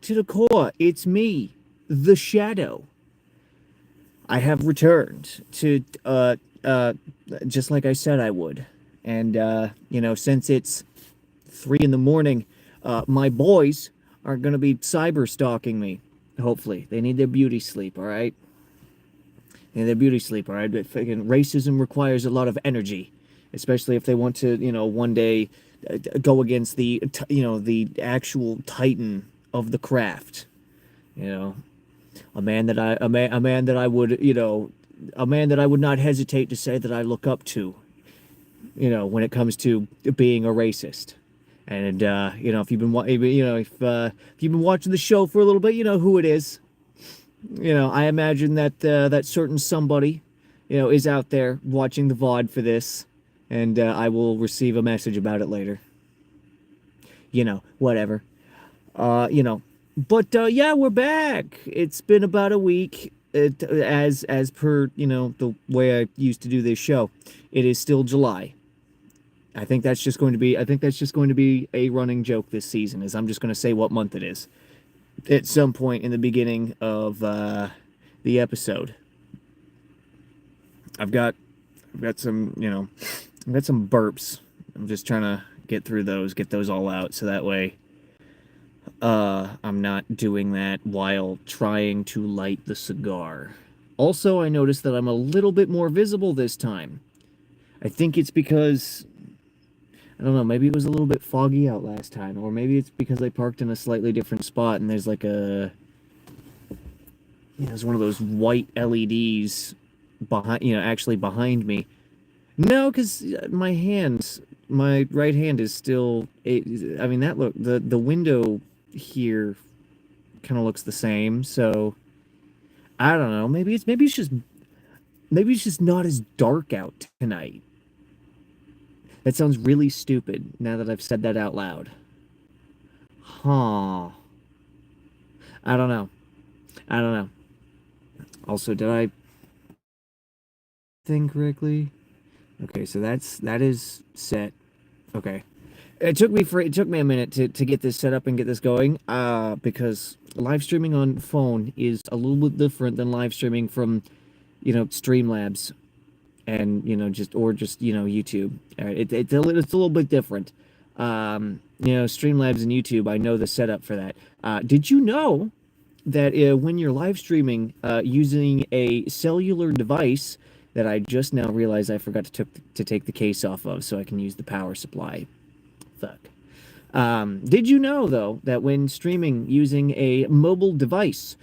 to the core. It's me, the Shadow. I have returned to, just like I said I would. And, since it's 3 in the morning, my boys are going to be cyber stalking me. Hopefully. They need their beauty sleep, all right? They need their beauty sleep, all right? But racism requires a lot of energy, especially if they want to, one day go against the actual titan of the craft. You know, a man that I would, a man that I would not hesitate to say that I look up to, when it comes to being a racist. And if you've been if you've been watching the show for a little bit, you know who it is. I imagine that that certain somebody, is out there watching the VOD for this, and I will receive a message about it later. Whatever. But yeah, we're back. It's been about a week. As per the way I used to do this show, it is still July. I think that's just going to be a running joke this season. Is I'm just going to say what month it is at some point in the beginning of the episode. I've got some I've got some burps. I'm just trying to get those all out, so that way I'm not doing that while trying to light the cigar. Also, I noticed that I'm a little bit more visible this time. I think it's because, I don't know, maybe it was a little bit foggy out last time, or maybe it's because I parked in a slightly different spot and there's like there's one of those white LEDs actually behind me. No, because my right hand is still, the window here kind of looks the same, so I don't know, maybe it's just not as dark out tonight. That sounds really stupid now that I've said that out loud. Huh. I don't know. Also, did I think correctly? Okay, so that is set. Okay. It took me a minute to get this set up and get this going, because live streaming on phone is a little bit different than live streaming from, Streamlabs and, just YouTube. It's a little bit different. Streamlabs and YouTube, I know the setup for that. Did you know that when you're live streaming using a cellular device that I just now realized I forgot to take the case off of so I can use the power supply? Fuck. Did you know, though, that when streaming using a mobile device,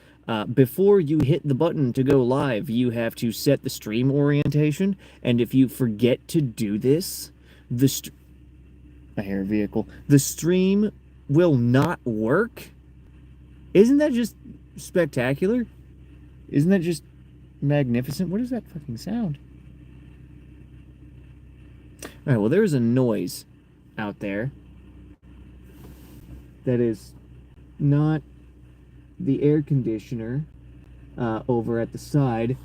before you hit the button to go live, you have to set the stream orientation, and if you forget to do this, I hear a vehicle. The stream will not work? Isn't that just spectacular? Isn't that just magnificent? What is that fucking sound? Alright, well, there's a noise out there that is not the air conditioner over at the side.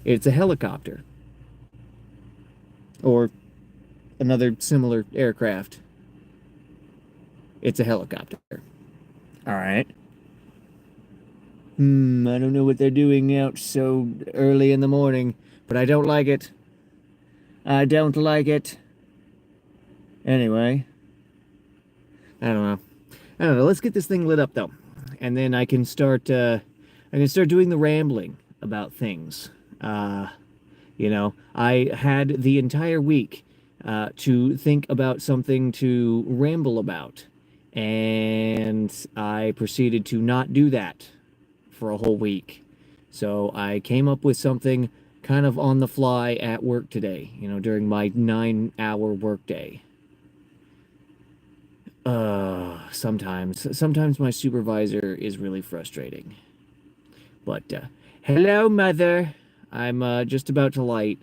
It's a helicopter. Or another similar aircraft. It's a helicopter. Alright. I don't know what they're doing out so early in the morning, but I don't like it. I don't like it. Anyway. I don't know. Let's get this thing lit up, though. And then I can start doing the rambling about things. I had the entire week to think about something to ramble about. And I proceeded to not do that for a whole week. So I came up with something kind of on the fly at work today, during my 9-hour workday. Sometimes my supervisor is really frustrating. But, hello, Mother. I'm just about to light.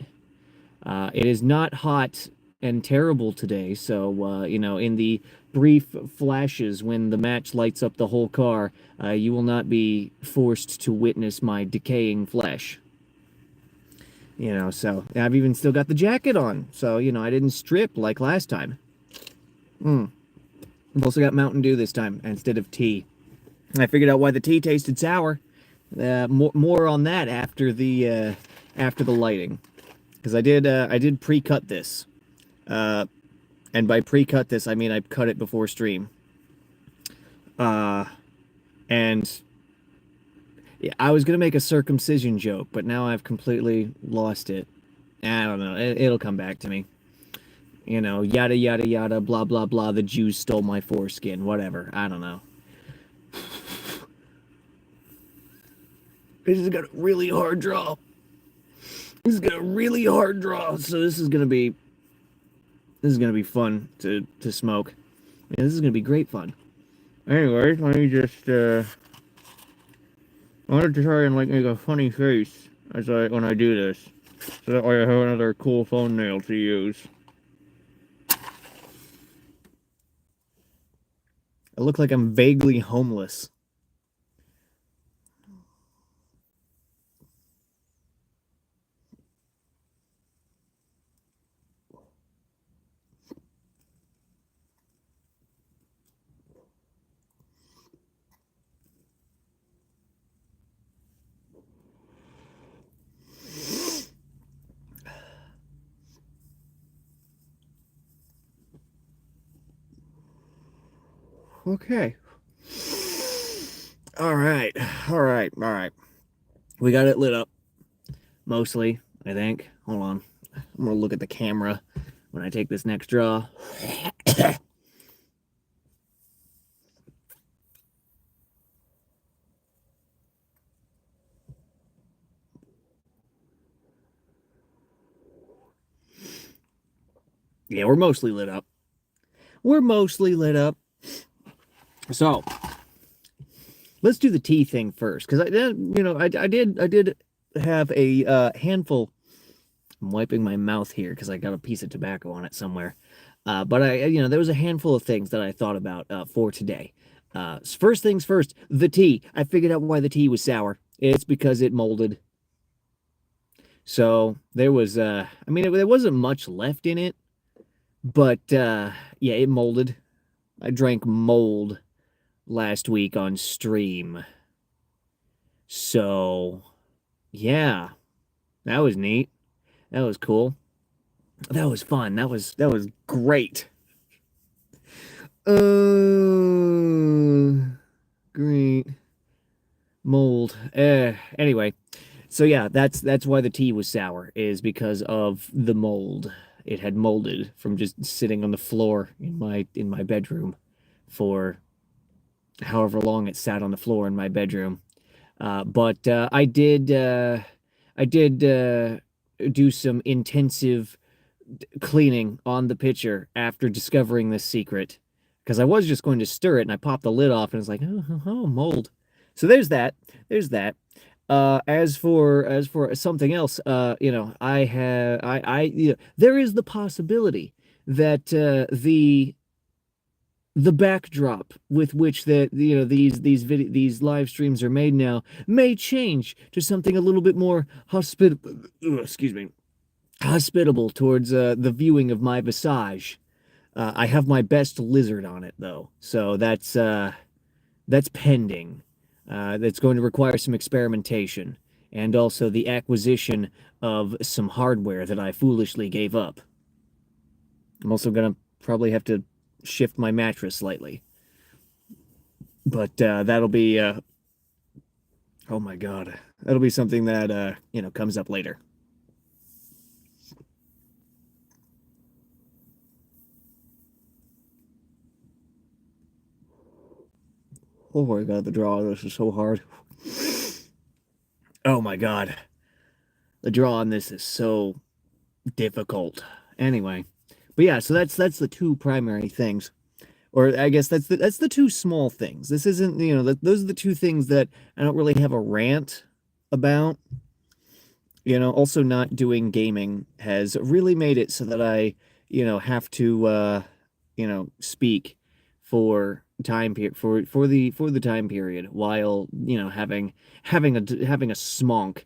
It is not hot and terrible today, so, in the brief flashes when the match lights up the whole car, you will not be forced to witness my decaying flesh. So I've even still got the jacket on, so, I didn't strip like last time. I've also got Mountain Dew this time instead of tea. And I figured out why the tea tasted sour. More on that after the lighting, because I did pre-cut this, and by pre-cut this I mean I cut it before stream. And yeah, I was gonna make a circumcision joke, but now I've completely lost it. I don't know. It'll come back to me. You know, yada yada yada, blah blah blah. The Jews stole my foreskin. Whatever. I don't know. This is got a really hard draw. This is got a really hard draw. So this is gonna be fun to smoke. Yeah, this is gonna be great fun. Anyway, let me just I wanted to try and like make a funny face when I do this, so that way I have another cool thumbnail to use. I look like I'm vaguely homeless. Okay. All right. All right. All right. We got it lit up. Mostly, I think. Hold on. I'm going to look at the camera when I take this next draw. Yeah, we're mostly lit up. We're mostly lit up. So, let's do the tea thing first, because I did have a handful. I'm wiping my mouth here because I got a piece of tobacco on it somewhere. But there was a handful of things that I thought about for today. First things first, the tea. I figured out why the tea was sour. It's because it molded. So there was, there wasn't much left in it, but yeah, it molded. I drank mold last week on stream. So, yeah, that was neat. That was cool. That was fun. That was great. Great. Mold. Anyway, so yeah, that's why the tea was sour, is because of the mold. It had molded from just sitting on the floor in my bedroom for however long it sat on the floor in my bedroom. But I did do some intensive cleaning on the pitcher after discovering this secret, because I was just going to stir it and I popped the lid off and it's like, oh, mold. So there's that. There's that. As for something else, there is the possibility that the backdrop with which these live streams are made now may change to something a little bit more hospitable towards the viewing of my visage. I have my best lizard on it though, so that's pending. That's going to require some experimentation and also the acquisition of some hardware that I foolishly gave up. I'm also gonna probably have to shift my mattress slightly, but that'll be oh my god, that'll be something that comes up later. Oh my god, the draw, this is so hard. Oh my god, the draw on this is so difficult. Anyway, but yeah, so that's the two primary things, or I guess that's the two small things. This isn't, those are the two things that I don't really have a rant about. Also not doing gaming has really made it so that I, have to, speak for time period for the time period while having a smonk.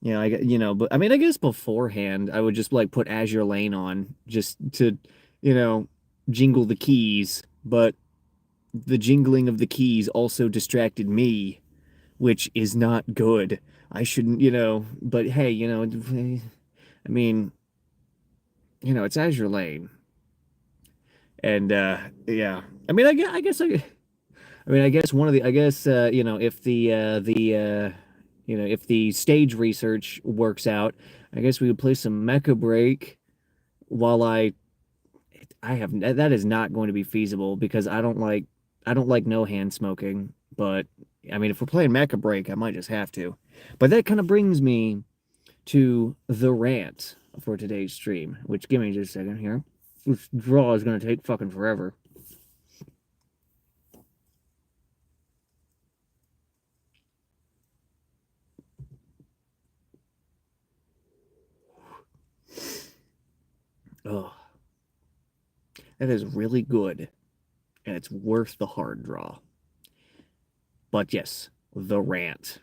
But I mean, I guess beforehand I would just like put Azure Lane on just to jingle the keys, but the jingling of the keys also distracted me, which is not good. I shouldn't, but hey, I mean, it's Azure Lane. And yeah. I mean, I guess one of the I guess if if the stage research works out, I guess we would play some Mecha Break while I have that is not going to be feasible because I don't like no hand smoking, but I mean if we're playing Mecha Break, I might just have to. But that kind of brings me to the rant for today's stream, which give me just a second here. This draw is going to take fucking forever. Oh, that is really good, and it's worth the hard draw. But yes, the rant.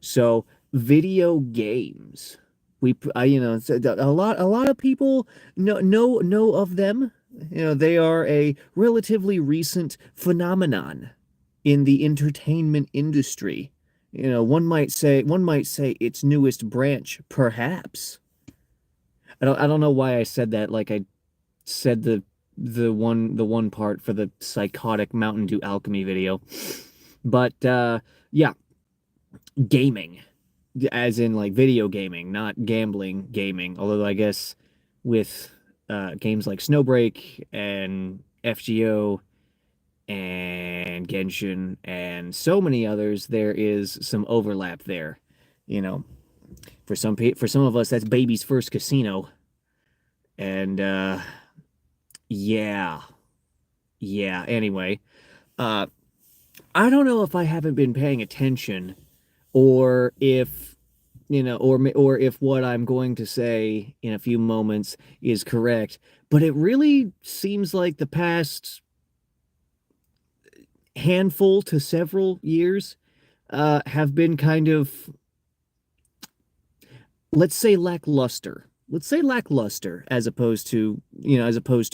So, video games. A lot of people know of them. They are a relatively recent phenomenon in the entertainment industry. One might say its newest branch, perhaps. I don't know why I said that like I said the one part for the psychotic Mountain Dew alchemy video. But yeah, gaming, as in like video gaming, not gambling gaming. Although I guess with games like Snowbreak and FGO and Genshin and so many others, there is some overlap there. You know, for some of us, that's baby's first casino, and yeah, yeah. Anyway, uh, I don't know if I haven't been paying attention or if or if what I'm going to say in a few moments is correct, but it really seems like the past handful to several years have been kind of, let's say, lackluster. Let's say lackluster as opposed to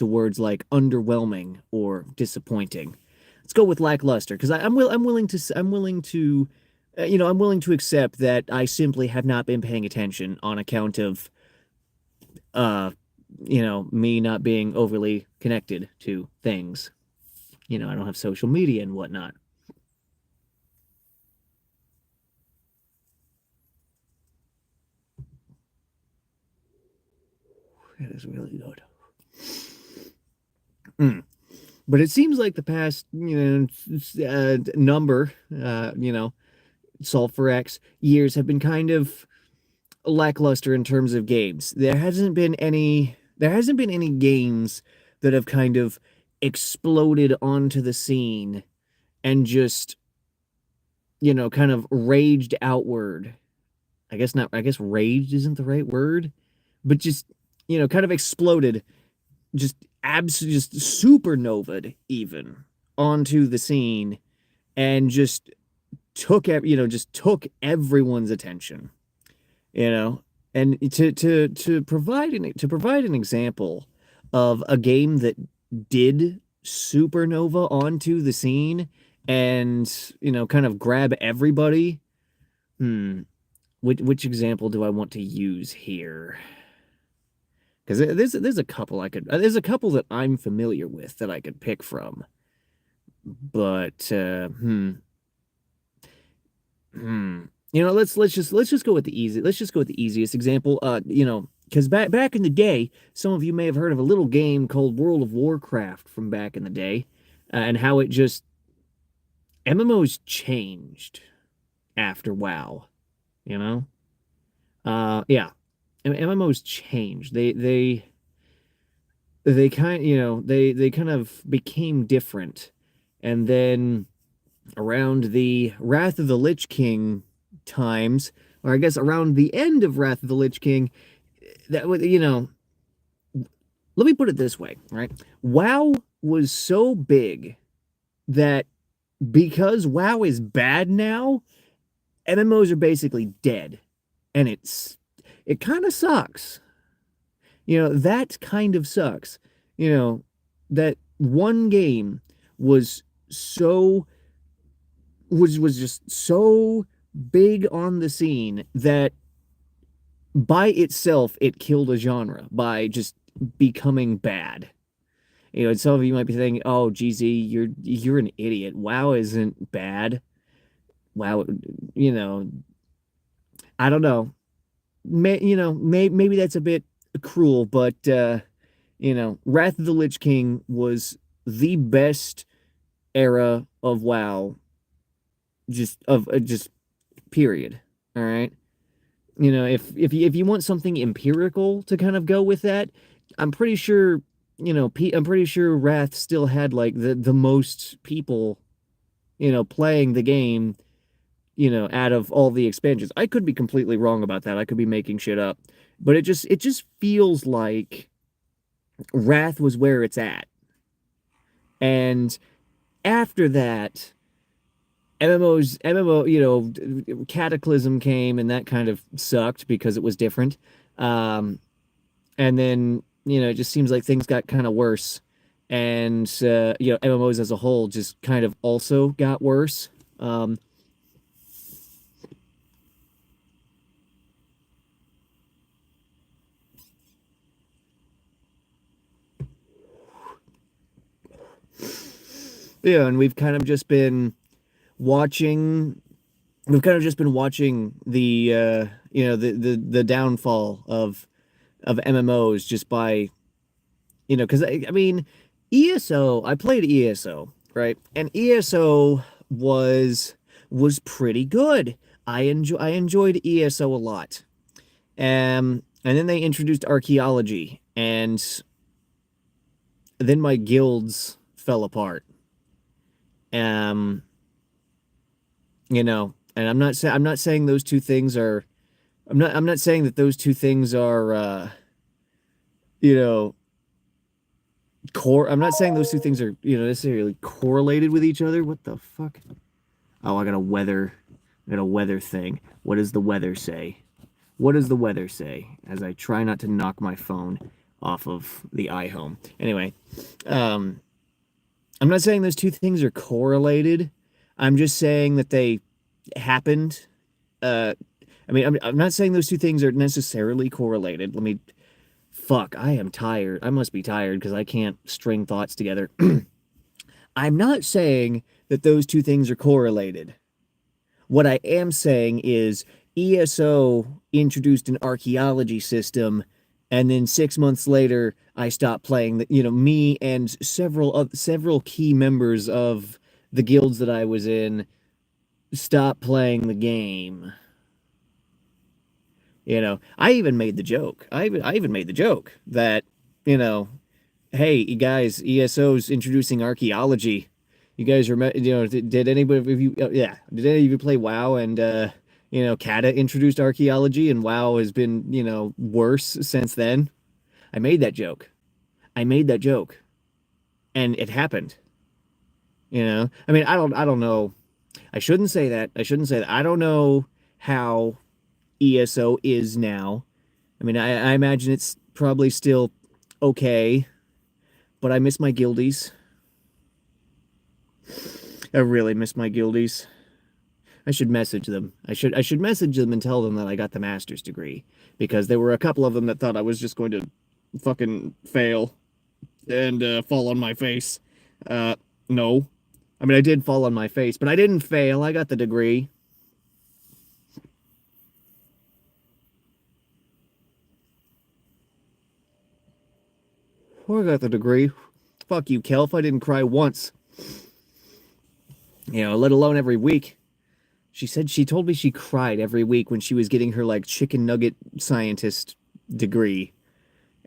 words like underwhelming or disappointing. Let's go with lackluster because I'm willing to I'm willing to accept that I simply have not been paying attention on account of uh me not being overly connected to things. I don't have social media and whatnot. That is really good. Mm. But it seems like the past, number, Sulfur X years have been kind of lackluster in terms of games. There hasn't been any games that have kind of exploded onto the scene and just, kind of raged outward. I guess raged isn't the right word, but just, kind of exploded, just supernovaed even onto the scene and just took everyone's attention, you know. And to provide an example of a game that did supernova onto the scene and kind of grab everybody. Which example do I want to use here? Because there's a couple there's a couple that I'm familiar with that I could pick from, but let's just go with the easiest example. Because back in the day, some of you may have heard of a little game called World of Warcraft from back in the day, and how it just MMOs changed after WoW. You know, yeah, MMOs changed. They kind they kind of became different, and then around the Wrath of the Lich King times, or I guess around the end of Wrath of the Lich King, that was, let me put it this way, right? WoW was so big that because WoW is bad now, MMOs are basically dead. And it kind of sucks. That kind of sucks. That one game was so was just so big on the scene that by itself it killed a genre by just becoming bad. And some of you might be thinking, "Oh, GZ, you're an idiot. WoW isn't bad. WoW, you know, I don't know. Maybe that's a bit cruel, but Wrath of the Lich King was the best era of WoW, just period. All right. If you want something empirical to kind of go with that, I'm pretty sure, I'm pretty sure Wrath still had like the most people, playing the game, out of all the expansions. I could be completely wrong about that. I could be making shit up. But it just feels like Wrath was where it's at. And after that, MMO, Cataclysm came and that kind of sucked because it was different. Um, and then, it just seems like things got kind of worse. And, MMOs as a whole just kind of also got worse. And watching we've kind of just been watching the downfall of MMOs just by, because I mean, ESO, I played ESO, right? And ESO was pretty good. I enjoyed ESO a lot. And then they introduced archaeology, and then my guilds fell apart. Um, and I'm not saying those two things are I'm not saying that those two things are you know, I'm not saying those two things are, necessarily correlated with each other. What the fuck? Oh, I got a weather thing. What does the weather say? What does the weather say? As I try not to knock my phone off of the iHome. Anyway, um, I'm not saying those two things are correlated. I'm just saying that they happened. Uh, I'm not saying those two things are necessarily correlated. Fuck, I am tired. I must be tired because I can't string thoughts together. I'm not saying that those two things are correlated. What I am saying is ESO introduced an archaeology system, and then 6 months later, I stopped playing. Me and several key members of the guilds that I was in stopped playing the game. I even made the joke. I even made the joke that, you know, hey, you guys, ESO's introducing archaeology. You guys remember, did anybody of you, yeah, did any of you play WoW and, Kata introduced archaeology and WoW has been, worse since then? I made that joke. I made that joke and it happened, I don't know. I shouldn't say that. I shouldn't say that. I don't know how ESO is now. I imagine it's probably still okay, but I miss my guildies. I really miss my guildies. I should message them. I should message them and tell them that I got the master's degree because there were a couple of them that thought I was just going to fucking fail and fall on my face. No. I did fall on my face, but I didn't fail. I got the degree. Oh, I got the degree. Fuck you, Kelf. I didn't cry once. Let alone every week. She told me she cried every week when she was getting her like chicken nugget scientist degree.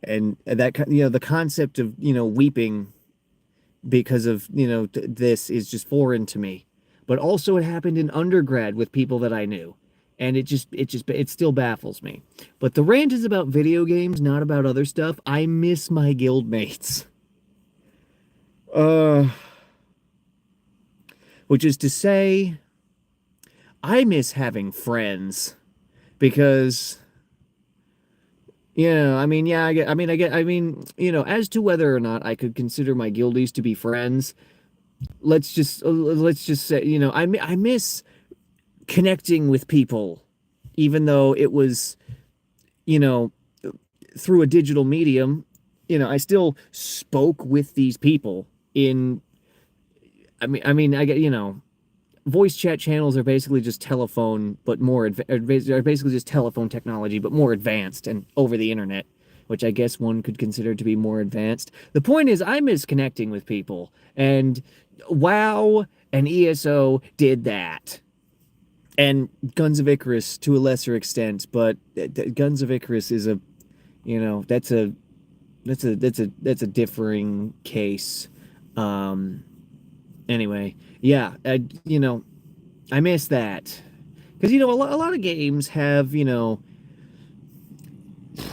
And the concept of, weeping because of, this is just foreign to me. But also it happened in undergrad with people that I knew. And it still baffles me. But the rant is about video games, not about other stuff. I miss my guildmates. Uh, which is to say, I miss having friends because, yeah, as to whether or not I could consider my guildies to be friends, let's just say, I miss connecting with people, even though it was, you know, through a digital medium. I still spoke with these people in. I get, voice chat channels are basically just telephone, but are basically just telephone technology, but more advanced and over the internet, which I guess one could consider to be more advanced. The point is, I miss connecting with people, and WoW and ESO did that, and Guns of Icarus to a lesser extent, but Guns of Icarus is that's a differing case. Um, anyway, yeah, I miss that. Because, a lot of games have,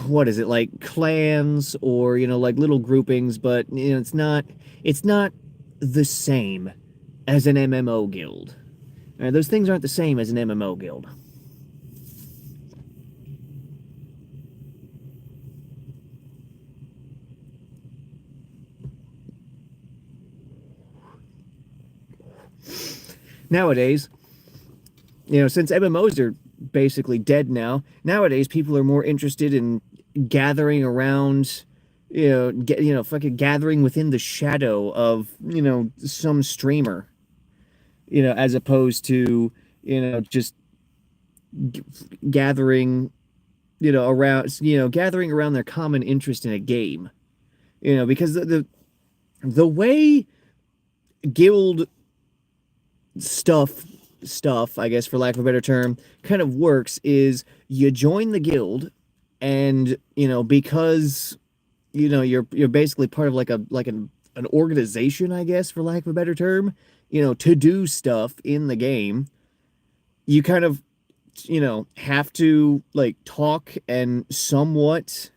what is it, like clans or, like little groupings, but, it's not the same as an MMO guild. Those things aren't the same as an MMO guild. Nowadays, since MMOs are basically dead nowadays people are more interested in gathering around, fucking gathering within the shadow of, some streamer, as opposed to, just g- gathering, gathering around their common interest in a game, because the way guild stuff I guess, for lack of a better term, kind of works is you join the guild, and because you're basically part of like an organization, I guess, for lack of a better term, to do stuff in the game. You kind of, have to like talk and somewhat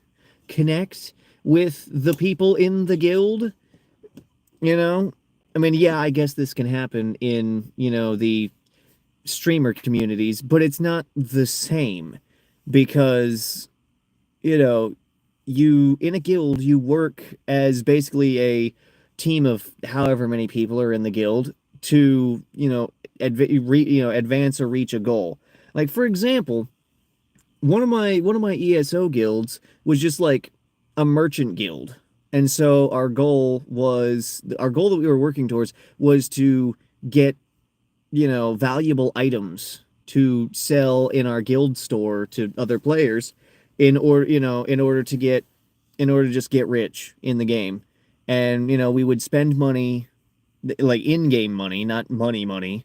connect with the people in the guild, you know I mean, yeah, I guess this can happen in, the streamer communities, but it's not the same because, you know, you in a guild, you work as basically a team of however many people are in the guild to, advance or reach a goal. Like, for example, one of my ESO guilds was just like a merchant guild. And so our goal that we were working towards was to get, valuable items to sell in our guild store to other players in order to just get rich in the game. And, we would spend money, like in-game money, not money,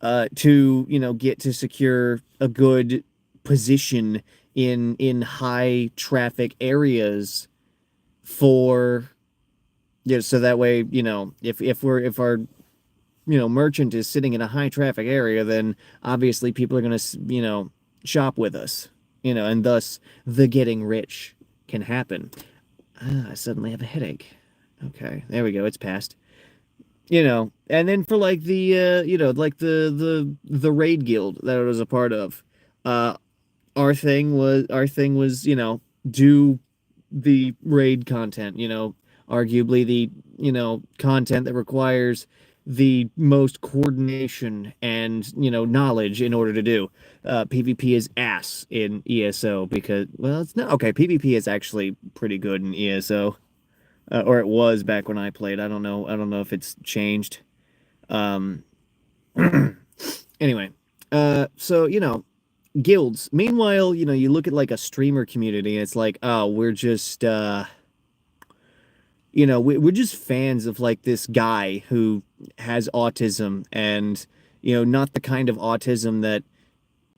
to, get to secure a good position in high traffic areas for, so that way, if our, merchant is sitting in a high traffic area, then obviously people are going to, shop with us, and thus the getting rich can happen. I suddenly have a headache. Okay, there we go. It's passed. And then for like like the raid guild that I was a part of, uh, our thing was, do the raid content, arguably the, content that requires the most coordination and, knowledge in order to do. PvP is ass in ESO because, well, it's not okay. PvP is actually pretty good in ESO, or it was back when I played. I don't know. I don't know if it's changed. Um, anyway, so guilds. Meanwhile, you look at like a streamer community, and it's like, oh, we're just we're just fans of like this guy who has autism, and not the kind of autism that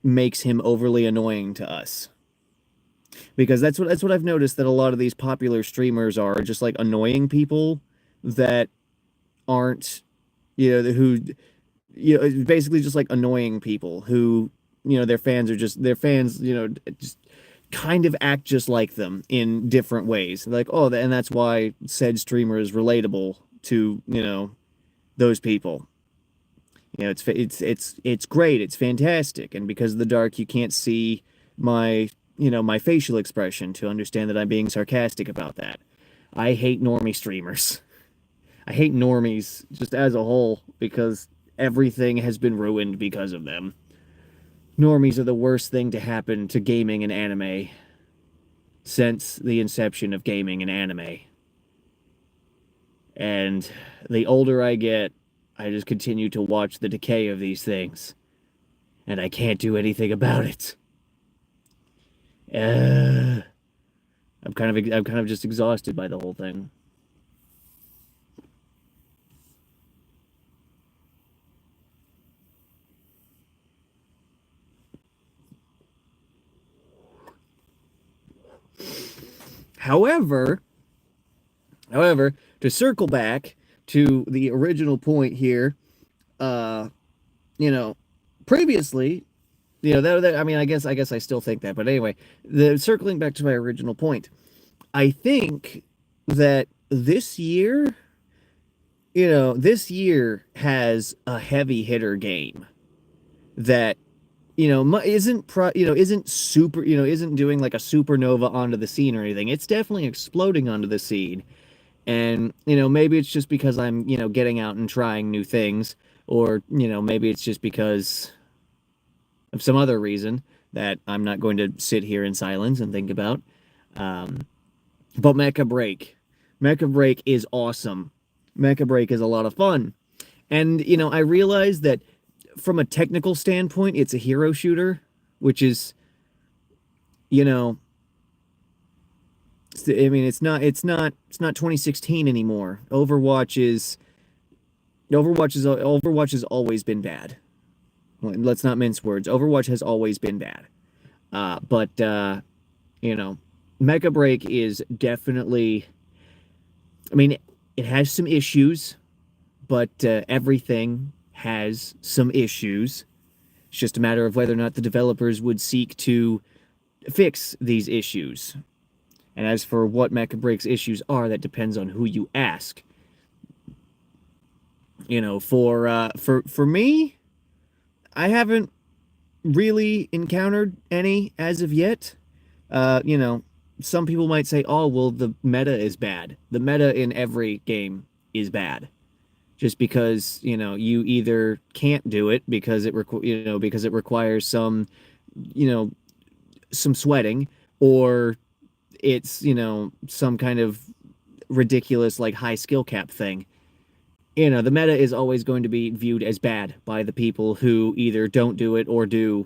makes him overly annoying to us. Because that's what I've noticed, that a lot of these popular streamers are just like annoying people that aren't, who, it's basically just like annoying people who, their fans, just kind of act just like them in different ways. Like, oh, and that's why said streamer is relatable to, those people. It's great, it's fantastic, and because of the dark, you can't see my facial expression to understand that I'm being sarcastic about that. I hate normie streamers. I hate normies just as a whole because everything has been ruined because of them. Normies are the worst thing to happen to gaming and anime since the inception of gaming and anime. And the older I get, I just continue to watch the decay of these things, and I can't do anything about it. Uh, I'm kind of just exhausted by the whole thing. However, however, to circle back to the original point here, uh, you know, previously, I mean, I guess I still think that, but anyway, the circling back to my original point, I think that this year has a heavy hitter game that isn't super, isn't doing like a supernova onto the scene or anything. It's definitely exploding onto the scene. And, maybe it's just because I'm, getting out and trying new things, or, maybe it's just because of some other reason that I'm not going to sit here in silence and think about. Um, but Mecha Break is awesome. Mecha Break is a lot of fun. And, I realize that from a technical standpoint, it's a hero shooter, which is, you know, I mean, it's not 2016 anymore. Overwatch has always been bad. Let's not mince words. Overwatch has always been bad. But you know, Mecha Break is definitely. I mean, it has some issues, but everything has some issues. It's just a matter of whether or not the developers would seek to fix these issues. And as for what Mecha Break's issues are, that depends on who you ask. For me, I haven't really encountered any as of yet. Some people might say, "Oh, well, the meta is bad." The meta in every game is bad, just because you either can't do it because because it requires you know some sweating, or it's some kind of ridiculous like high skill cap thing. The meta is always going to be viewed as bad by the people who either don't do it or do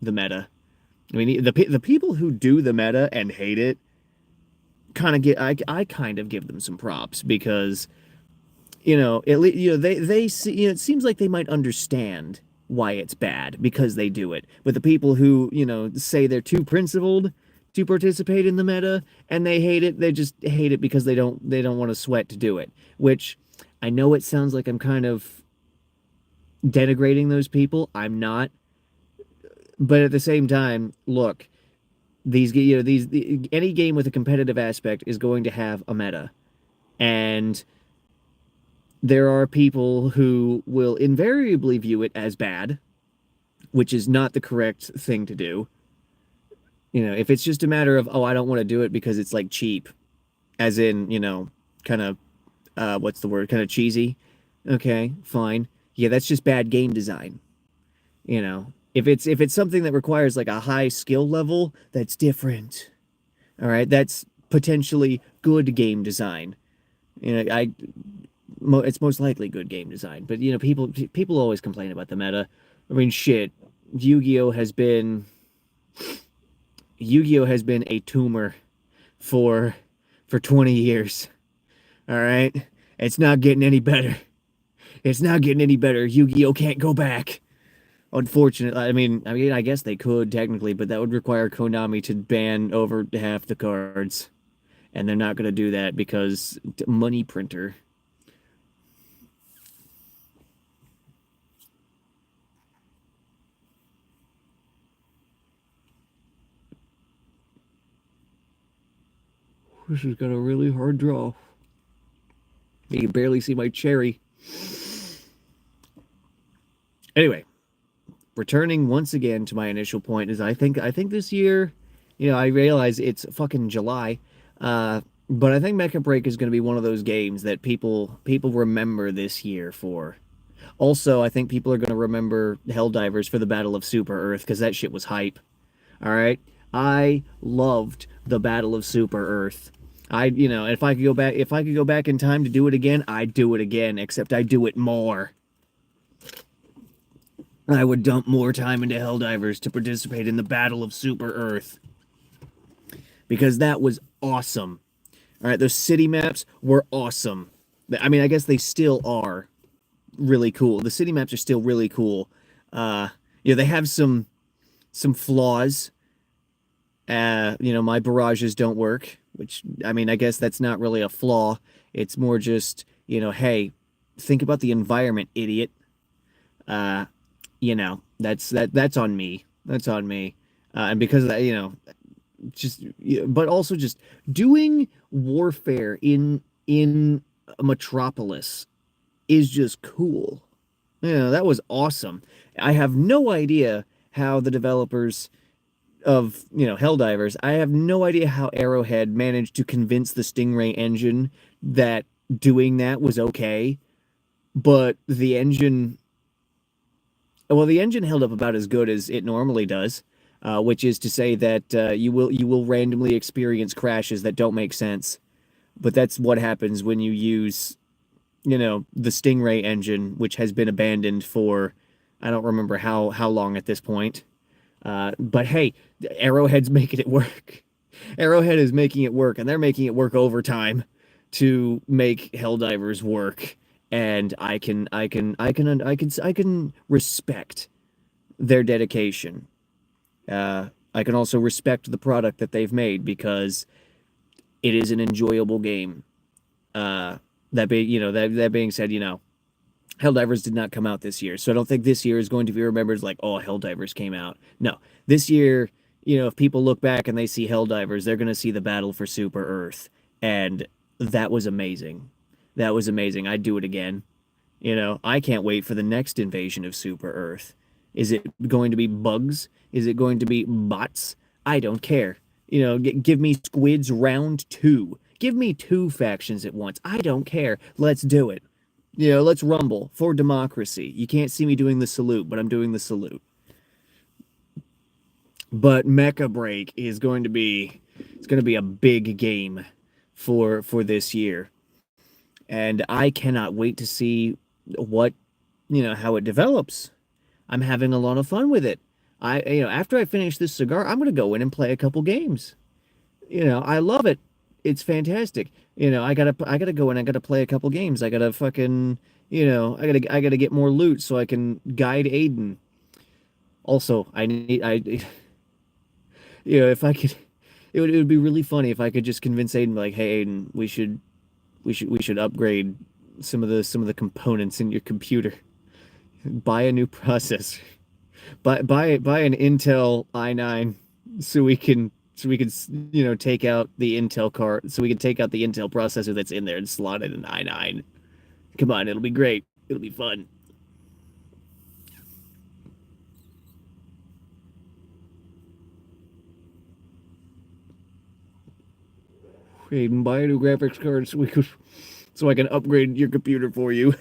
the meta. I mean, the people who do the meta and hate it kind of I kind of give them some props because at least they see, it seems like they might understand why it's bad because they do it. But the people who say they're too principled to participate in the meta and they hate it, they just hate it because they don't want to sweat to do it. Which I know it sounds like I'm kind of denigrating those people. I'm not. But at the same time, look, any game with a competitive aspect is going to have a meta. And there are people who will invariably view it as bad, which is not the correct thing to do. If it's just a matter of, oh, I don't want to do it because it's like cheap, as in, kind of, what's the word? Kind of cheesy. Okay, fine. Yeah, that's just bad game design. If it's something that requires like a high skill level, that's different. All right, that's potentially good game design. It's most likely good game design. But people always complain about the meta. I mean, shit. Yu-Gi-Oh has been Yu-Gi-Oh has been a tumor for 20 years. All right, it's not getting any better. It's not getting any better. Yu-Gi-Oh can't go back. Unfortunately, I guess they could technically, but that would require Konami to ban over half the cards, and they're not going to do that because money printer. This has got a really hard draw. You can barely see my cherry. Anyway, returning once again to my initial point is I think this year, I realize it's fucking July. But I think Mecha Break is going to be one of those games that people remember this year for. Also, I think people are going to remember Helldivers for the Battle of Super Earth because that shit was hype. All right. I loved the Battle of Super Earth. If I could go back in time to do it again, I'd do it again, except I do it more. I would dump more time into Helldivers to participate in the Battle of Super Earth because that was awesome. All right, those city maps were awesome. I mean, I guess they still are really cool. The city maps are still really cool. Uh, they have some flaws. My barrages don't work, which I mean, I guess that's not really a flaw. It's more just, hey, think about the environment, idiot. Uh, that's on me. That's on me. And because of that, but also just doing warfare in a metropolis is just cool. That was awesome. I have no idea how the developers of, Helldivers, I have no idea how Arrowhead managed to convince the Stingray engine that doing that was okay, but the engine held up about as good as it normally does, which is to say that you will randomly experience crashes that don't make sense. But that's what happens when you use, the Stingray engine, which has been abandoned for I don't remember how long at this point. But hey, Arrowhead's making it work. Arrowhead is making it work, and they're making it work overtime to make Helldivers work. And I can respect their dedication. I can also respect the product that they've made because it is an enjoyable game. That being said, Helldivers did not come out this year, so I don't think this year is going to be remembered as like, oh, Helldivers came out. No, this year, if people look back and they see Helldivers, they're going to see the battle for Super Earth, and that was amazing. That was amazing. I'd do it again. I can't wait for the next invasion of Super Earth. Is it going to be bugs? Is it going to be bots? I don't care. Give me squids round two. Give me two factions at once. I don't care. Let's do it. Let's rumble for democracy. You can't see me doing the salute, but I'm doing the salute. But Mecha Break is going to be a big game for this year. And I cannot wait to see how it develops. I'm having a lot of fun with it. After I finish this cigar, I'm going to go in and play a couple games. I love it. It's fantastic. I gotta go and I gotta play a couple games. I gotta fucking, I gotta get more loot so I can guide Aiden. Also, if I could, it would be really funny if I could just convince Aiden, like, hey, Aiden, we should upgrade some of the components in your computer. Buy a new processor. Buy an Intel i9 so we can take out the Intel card so we can take out the Intel processor that's in there and slot in an i9. Come on, it'll be great. It'll be fun. Hayden, buy a new graphics card so I can upgrade your computer for you.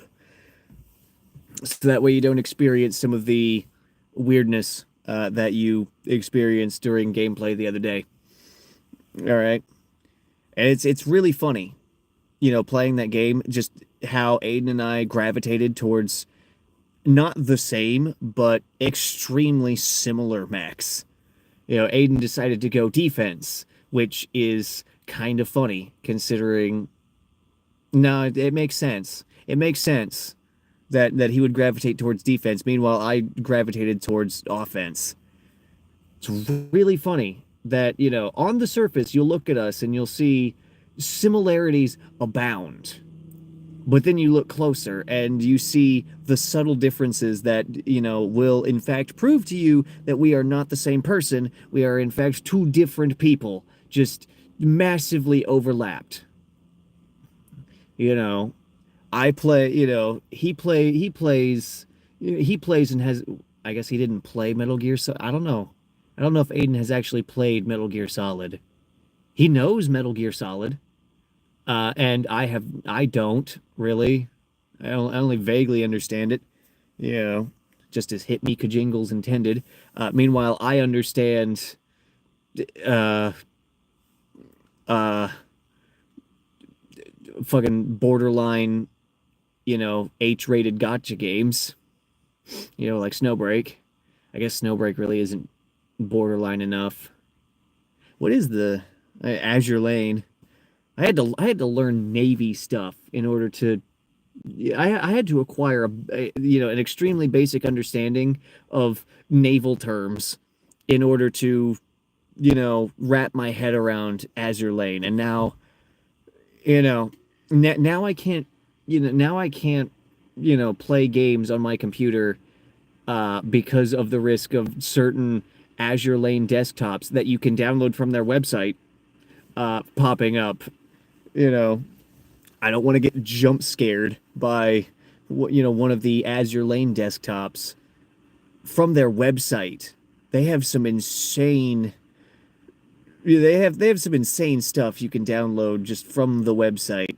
So that way you don't experience some of the weirdness that you experienced during gameplay the other day. All right. And it's really funny, playing that game, just how Aiden and I gravitated towards not the same, but extremely similar mechs. Aiden decided to go defense, which is kind of funny considering. No, it makes sense. It makes sense that he would gravitate towards defense. Meanwhile, I gravitated towards offense. It's really funny that, on the surface, you'll look at us and you'll see similarities abound. But then you look closer and you see the subtle differences that, will in fact prove to you that we are not the same person. We are in fact two different people, just massively overlapped. You know, I play, he plays and has, I guess he didn't play Metal Gear Solid. I don't know. I don't know if Aiden has actually played Metal Gear Solid. He knows Metal Gear Solid. And I don't really. I only vaguely understand it, you know, just as hit me kajingles intended. Meanwhile, I understand uh uh fucking borderline, H-rated gotcha games, like Snowbreak. I guess Snowbreak really isn't borderline enough. What is the Azure Lane? I had to learn Navy stuff in order to I had to acquire an extremely basic understanding of naval terms in order to wrap my head around Azure Lane. And now you know now I can't now I can't play games on my computer because of the risk of certain Azure Lane desktops that you can download from their website popping up. You know, I don't want to get jump scared by one of the Azure Lane desktops from their website. They have some insane they have some insane stuff you can download just from the website.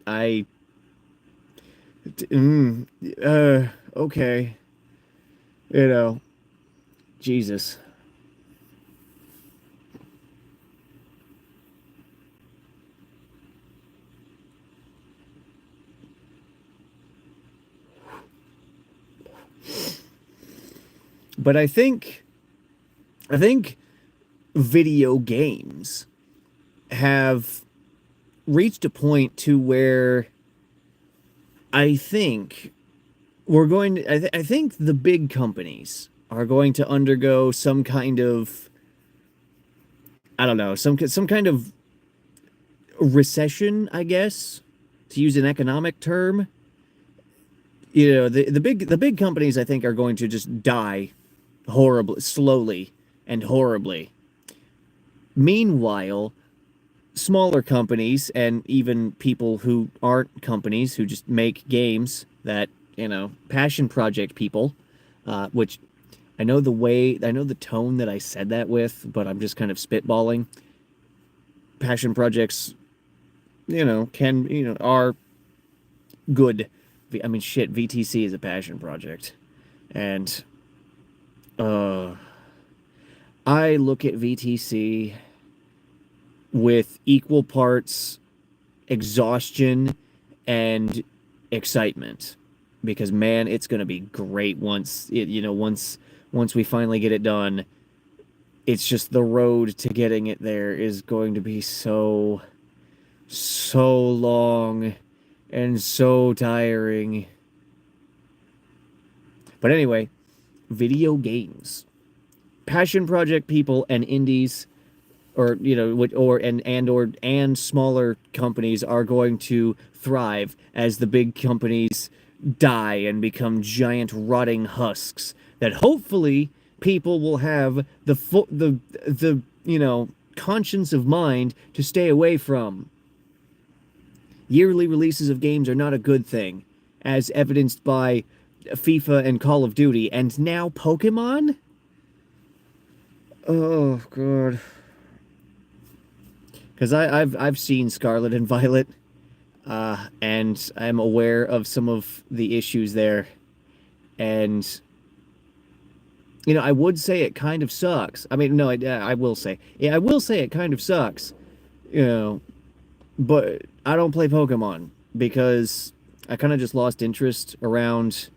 Mm, okay. You know, Jesus. But I think video games have reached a point to where I think I think the big companies are going to undergo some kind of, I don't know, some kind of recession, I guess, to use an economic term. The big companies I think are going to just die horribly, slowly and horribly. Meanwhile, smaller companies and even people who aren't companies who just make games that, passion project people, which I know the tone that I said that with, but I'm just kind of spitballing. Passion projects, are good. I mean, shit, VTC is a passion project. And uh I look at VTC with equal parts exhaustion and excitement because man, it's going to be great once we finally get it done. It's just the road to getting it there is going to be so long and so tiring. But anyway, video games. Passion project people and indies or and smaller companies are going to thrive as the big companies die and become giant rotting husks that hopefully people will have the conscience of mind to stay away from. Yearly releases of games are not a good thing, as evidenced by FIFA and Call of Duty, and now Pokemon? Oh god. Because I've seen Scarlet and Violet, and I'm aware of some of the issues there, and I would say it kind of sucks. I mean, no, I will say, yeah, I will say it kind of sucks, you know, but I don't play Pokemon because I kind of just lost interest around.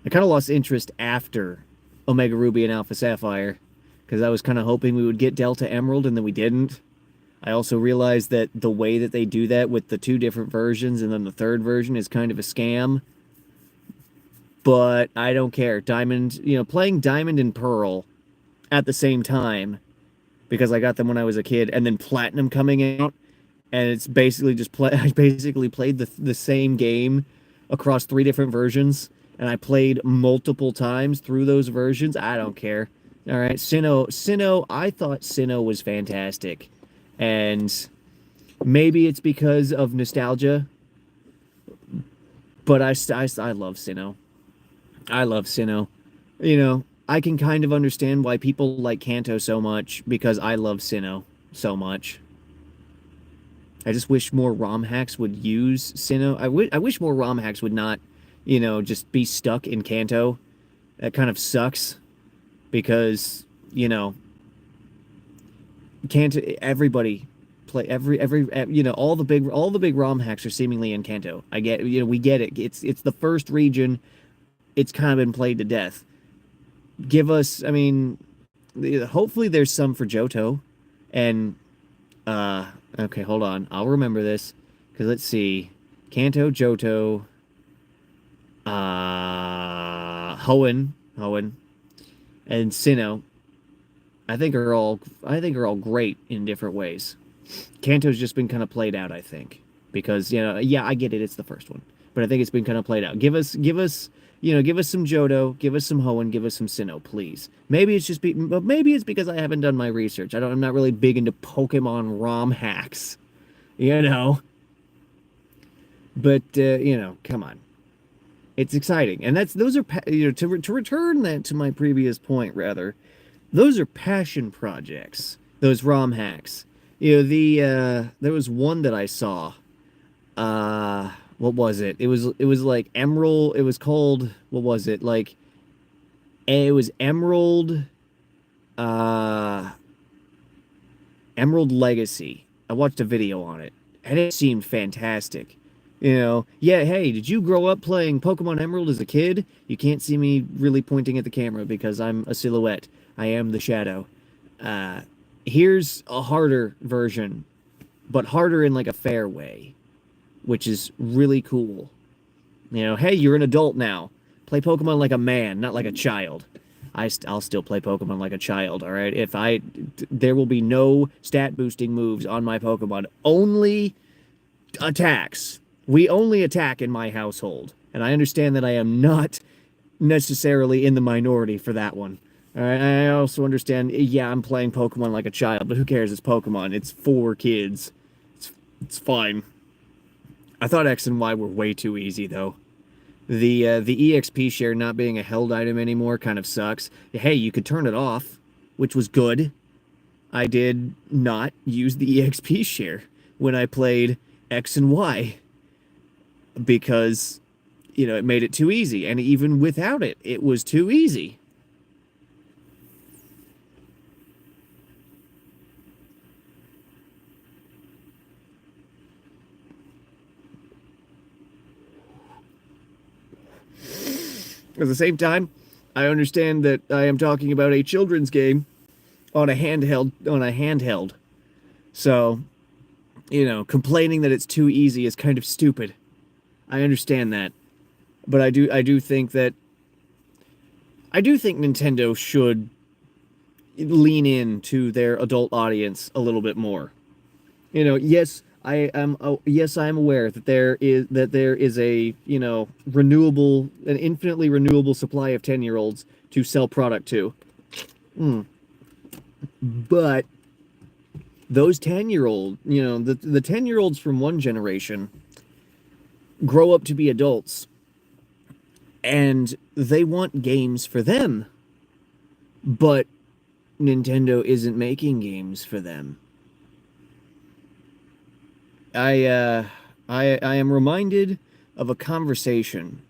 I kind of lost interest after Omega Ruby and Alpha Sapphire because I was kind of hoping we would get Delta Emerald and then we didn't. I also realized that the way that they do that with the two different versions and then the third version is kind of a scam. But I don't care. Diamond, playing Diamond and Pearl at the same time because I got them when I was a kid, and then Platinum coming out, and it's basically just play. I basically played the same game across three different versions, and I played multiple times through those versions. I don't care. All right, Sinnoh. I thought Sinnoh was fantastic, and maybe it's because of nostalgia, but I love Sinnoh. I love Sinnoh. I can kind of understand why people like Kanto so much because I love Sinnoh so much. I just wish more ROM hacks would use Sinnoh. I wish more ROM hacks would not, just be stuck in Kanto. That kind of sucks because, Kanto, everybody play all the big ROM hacks are seemingly in Kanto. I get, we get it. It's the first region. It's kind of been played to death. Give us, I mean, hopefully there's some for Johto. And okay, hold on. I'll remember this because let's see. Kanto, Johto, Hoenn, and Sinnoh. I think are all great in different ways. Kanto's just been kind of played out, I think, because yeah, I get it. It's the first one, but I think it's been kind of played out. Give us some Johto, give us some Hoenn, give us some Sinnoh, please. But maybe it's because I haven't done my research. I'm not really big into Pokemon ROM hacks, you know. But come on, it's exciting, and those are to return that to my previous point rather. Those are passion projects. Those ROM hacks. There was one that I saw. What was it? It was like Emerald. It was called, what was it? Like it was Emerald Legacy. I watched a video on it and it seemed fantastic. Yeah, hey, did you grow up playing Pokemon Emerald as a kid? You can't see me really pointing at the camera because I'm a silhouette. I am the shadow. Here's a harder version, but harder in like a fair way, which is really cool. Hey, you're an adult now. Play Pokemon like a man, not like a child. I'll still play Pokemon like a child, all right? There will be no stat boosting moves on my Pokemon. Only attacks. We only attack in my household. And I understand that I am not necessarily in the minority for that one. All right, I also understand, yeah, I'm playing Pokemon like a child, but who cares? It's Pokemon. It's for kids. It's fine. I thought X and Y were way too easy, though. The EXP share not being a held item anymore kind of sucks. Hey, you could turn it off, which was good. I did not use the EXP share when I played X and Y because, it made it too easy. And even without it, it was too easy. At the same time, I understand that I am talking about a children's game on a handheld. So, complaining that it's too easy is kind of stupid. I understand that. But I do think Nintendo should lean into their adult audience a little bit more. Yes, I am aware that there is a, an infinitely renewable supply of 10-year-olds to sell product to. But those 10-year-old, the 10-year-olds from one generation grow up to be adults and they want games for them. But Nintendo isn't making games for them. I am reminded of a conversation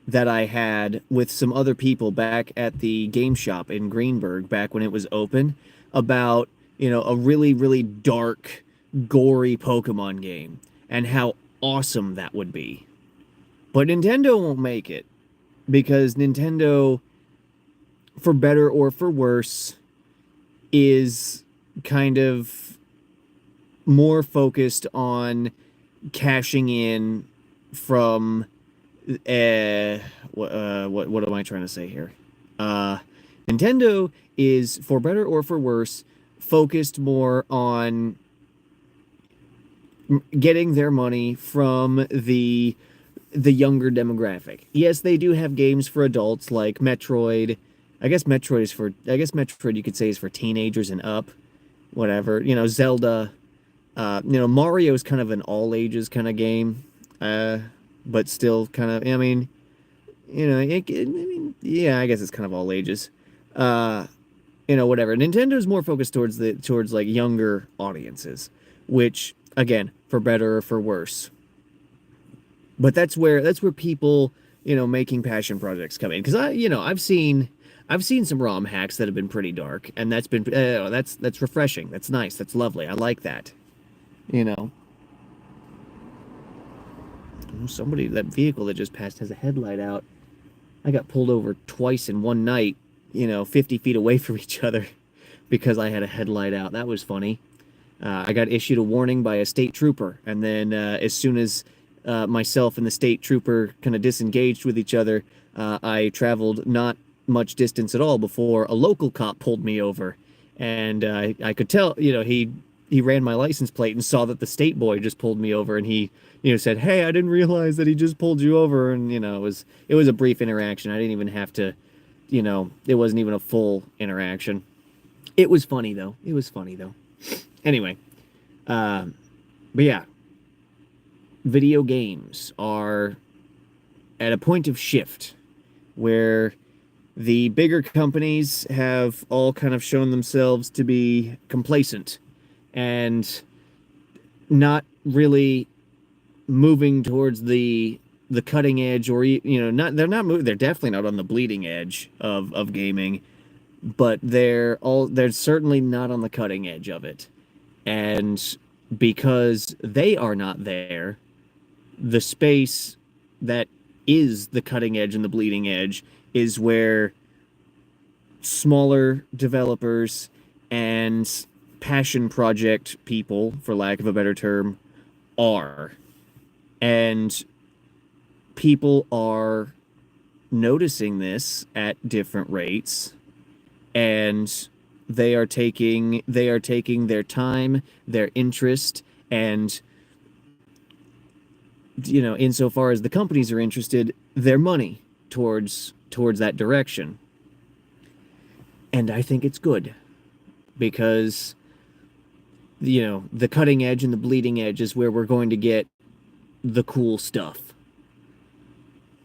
that I had with some other people back at the game shop in Greenberg back when it was open about, a really, really dark, gory Pokemon game and how awesome that would be. But Nintendo won't make it because Nintendo, for better or for worse, is kind of more focused on cashing in from what am I trying to say here? Nintendo is, for better or for worse, focused more on getting their money from the younger demographic. Yes, they do have games for adults like Metroid. I guess Metroid you could say is for teenagers and up. Whatever. Zelda. Mario's kind of an all ages kind of game. But still kind of, I mean, yeah, I guess it's kind of all ages. Whatever. Nintendo's more focused towards like younger audiences, which again, for better or for worse. But that's where people, making passion projects come in. Because I've seen some ROM hacks that have been pretty dark, and that's refreshing. That's nice. That's lovely. I like that. You know, somebody that vehicle that just passed has a headlight out. I got pulled over twice in one night. 50 feet away from each other because I had a headlight out. That was funny. I got issued a warning by a state trooper, and then as soon as myself and the state trooper kind of disengaged with each other, I traveled not much distance at all before a local cop pulled me over, and I could tell, he ran my license plate and saw that the state boy just pulled me over, and he, said, "Hey, I didn't realize that he just pulled you over," and it was a brief interaction. I didn't even have to, it wasn't even a full interaction. It was funny though. It was funny though. Anyway, but yeah, video games are at a point of shift where the bigger companies have all kind of shown themselves to be complacent and not really moving towards the cutting edge, or they're definitely not on the bleeding edge of gaming, but they're certainly not on the cutting edge of it. And because they are not there, the space that is the cutting edge and the bleeding edge is where smaller developers and passion project people, for lack of a better term, are. And people are noticing this at different rates, and they are taking their time, their interest, and insofar as the companies are interested, their money towards that direction. And I think it's good, because the cutting edge and the bleeding edge is where we're going to get the cool stuff.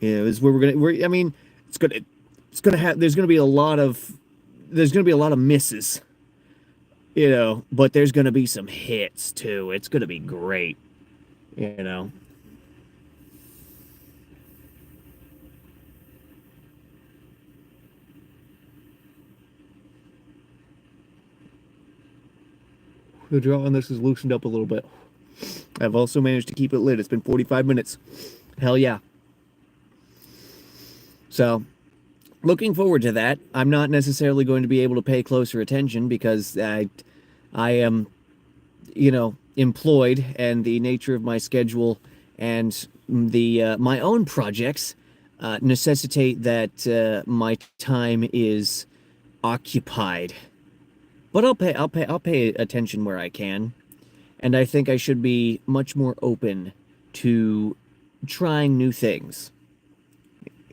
Is where I mean, it's gonna have there's gonna be a lot of misses, but there's gonna be some hits too. It's gonna be great, you know. The draw on this is loosened up a little bit. I've also managed to keep it lit. It's been 45 minutes. Hell yeah. So, looking forward to that. I'm not necessarily going to be able to pay closer attention because I am, employed, and the nature of my schedule and the my own projects necessitate that my time is occupied. But I'll pay attention where I can, and I think I should be much more open to trying new things.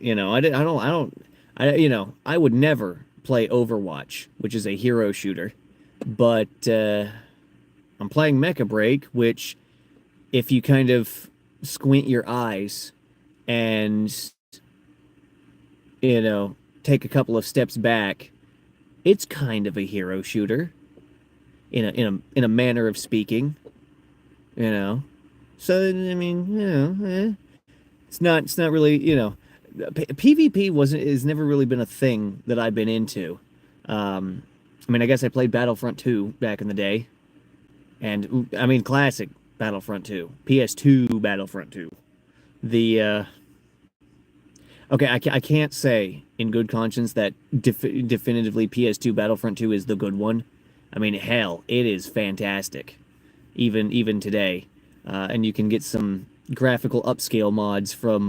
I would never play Overwatch, which is a hero shooter, but I'm playing Mecha Break, which, if you kind of squint your eyes and take a couple of steps back, it's kind of a hero shooter in a manner of speaking, you know. So I mean, it's not really, PvP is never really been a thing that I've been into. I mean, I guess I played Battlefront 2 back in the day, and I mean classic Battlefront 2, PS2 Battlefront 2. The Okay, I can't say in good conscience that definitively PS2 Battlefront 2 is the good one. I mean, hell, it is fantastic, even today, and you can get some graphical upscale mods from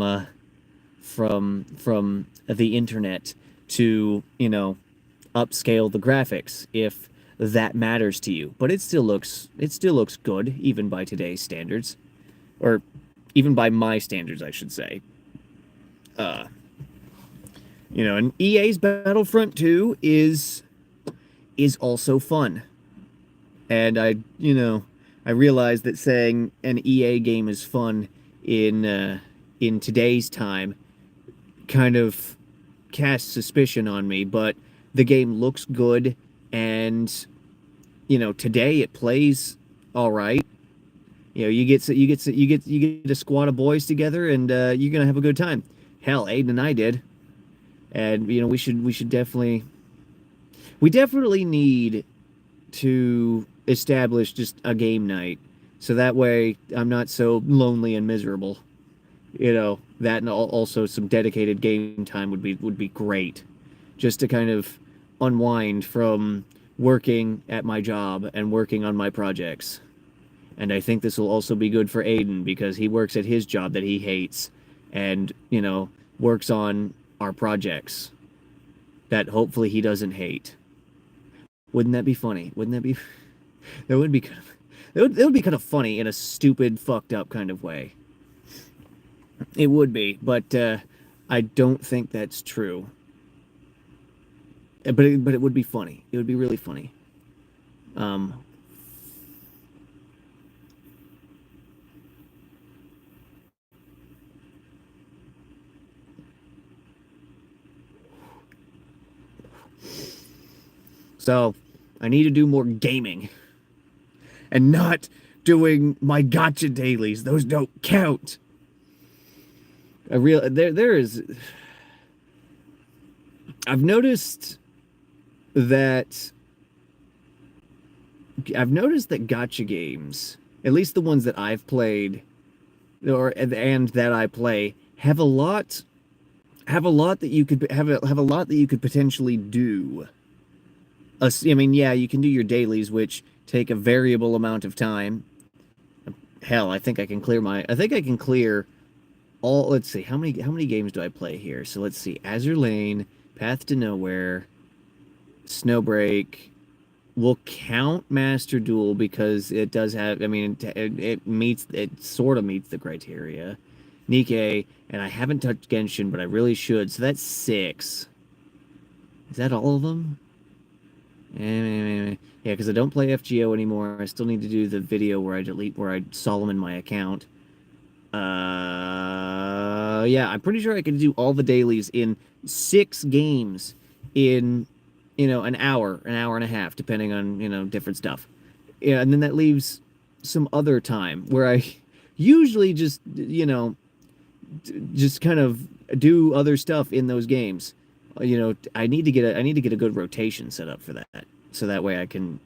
the internet to upscale the graphics if that matters to you. But it still looks good even by today's standards, or even by my standards, I should say. And EA's Battlefront 2 is also fun. And I realize that saying an EA game is fun in today's time kind of casts suspicion on me, but the game looks good, and today it plays all right. You get a squad of boys together, and you're gonna have a good time. Hell, Aiden and I did, and we should definitely need to establish just a game night, so that way I'm not so lonely and miserable. That, and also some dedicated game time would be great, just to kind of unwind from working at my job and working on my projects. And I think this will also be good for Aiden because he works at his job that he hates and, works on our projects that hopefully he doesn't hate. Wouldn't that be funny? Wouldn't that be that would be kind of that would be kind of funny in a stupid, fucked up kind of way. It would be, but I don't think that's true. But it would be funny. It would be really funny. Um, so I need to do more gaming and not doing my gotcha dailies. Those don't count. There is. I've noticed that gotcha games, at least the ones that I've played or and that I play, have a lot that you could have a lot that you could potentially do. I mean, yeah, you can do your dailies, which take a variable amount of time. Hell, I think I can clear all. Let's see, how many games do I play here? So let's see, Azure Lane, Path to Nowhere, Snowbreak. Will count Master Duel because it does have. I mean, it sort of meets the criteria. Nikkei, and I haven't touched Genshin, but I really should. So that's six. Is that all of them? Yeah, because I don't play FGO anymore. I still need to do the video where I Solomon my account. Yeah, I'm pretty sure I can do all the dailies in 6 games in, an hour and a half, depending on, different stuff. Yeah, and then that leaves some other time where I usually just kind of do other stuff in those games. I need to get a good rotation set up for that, so that way I can,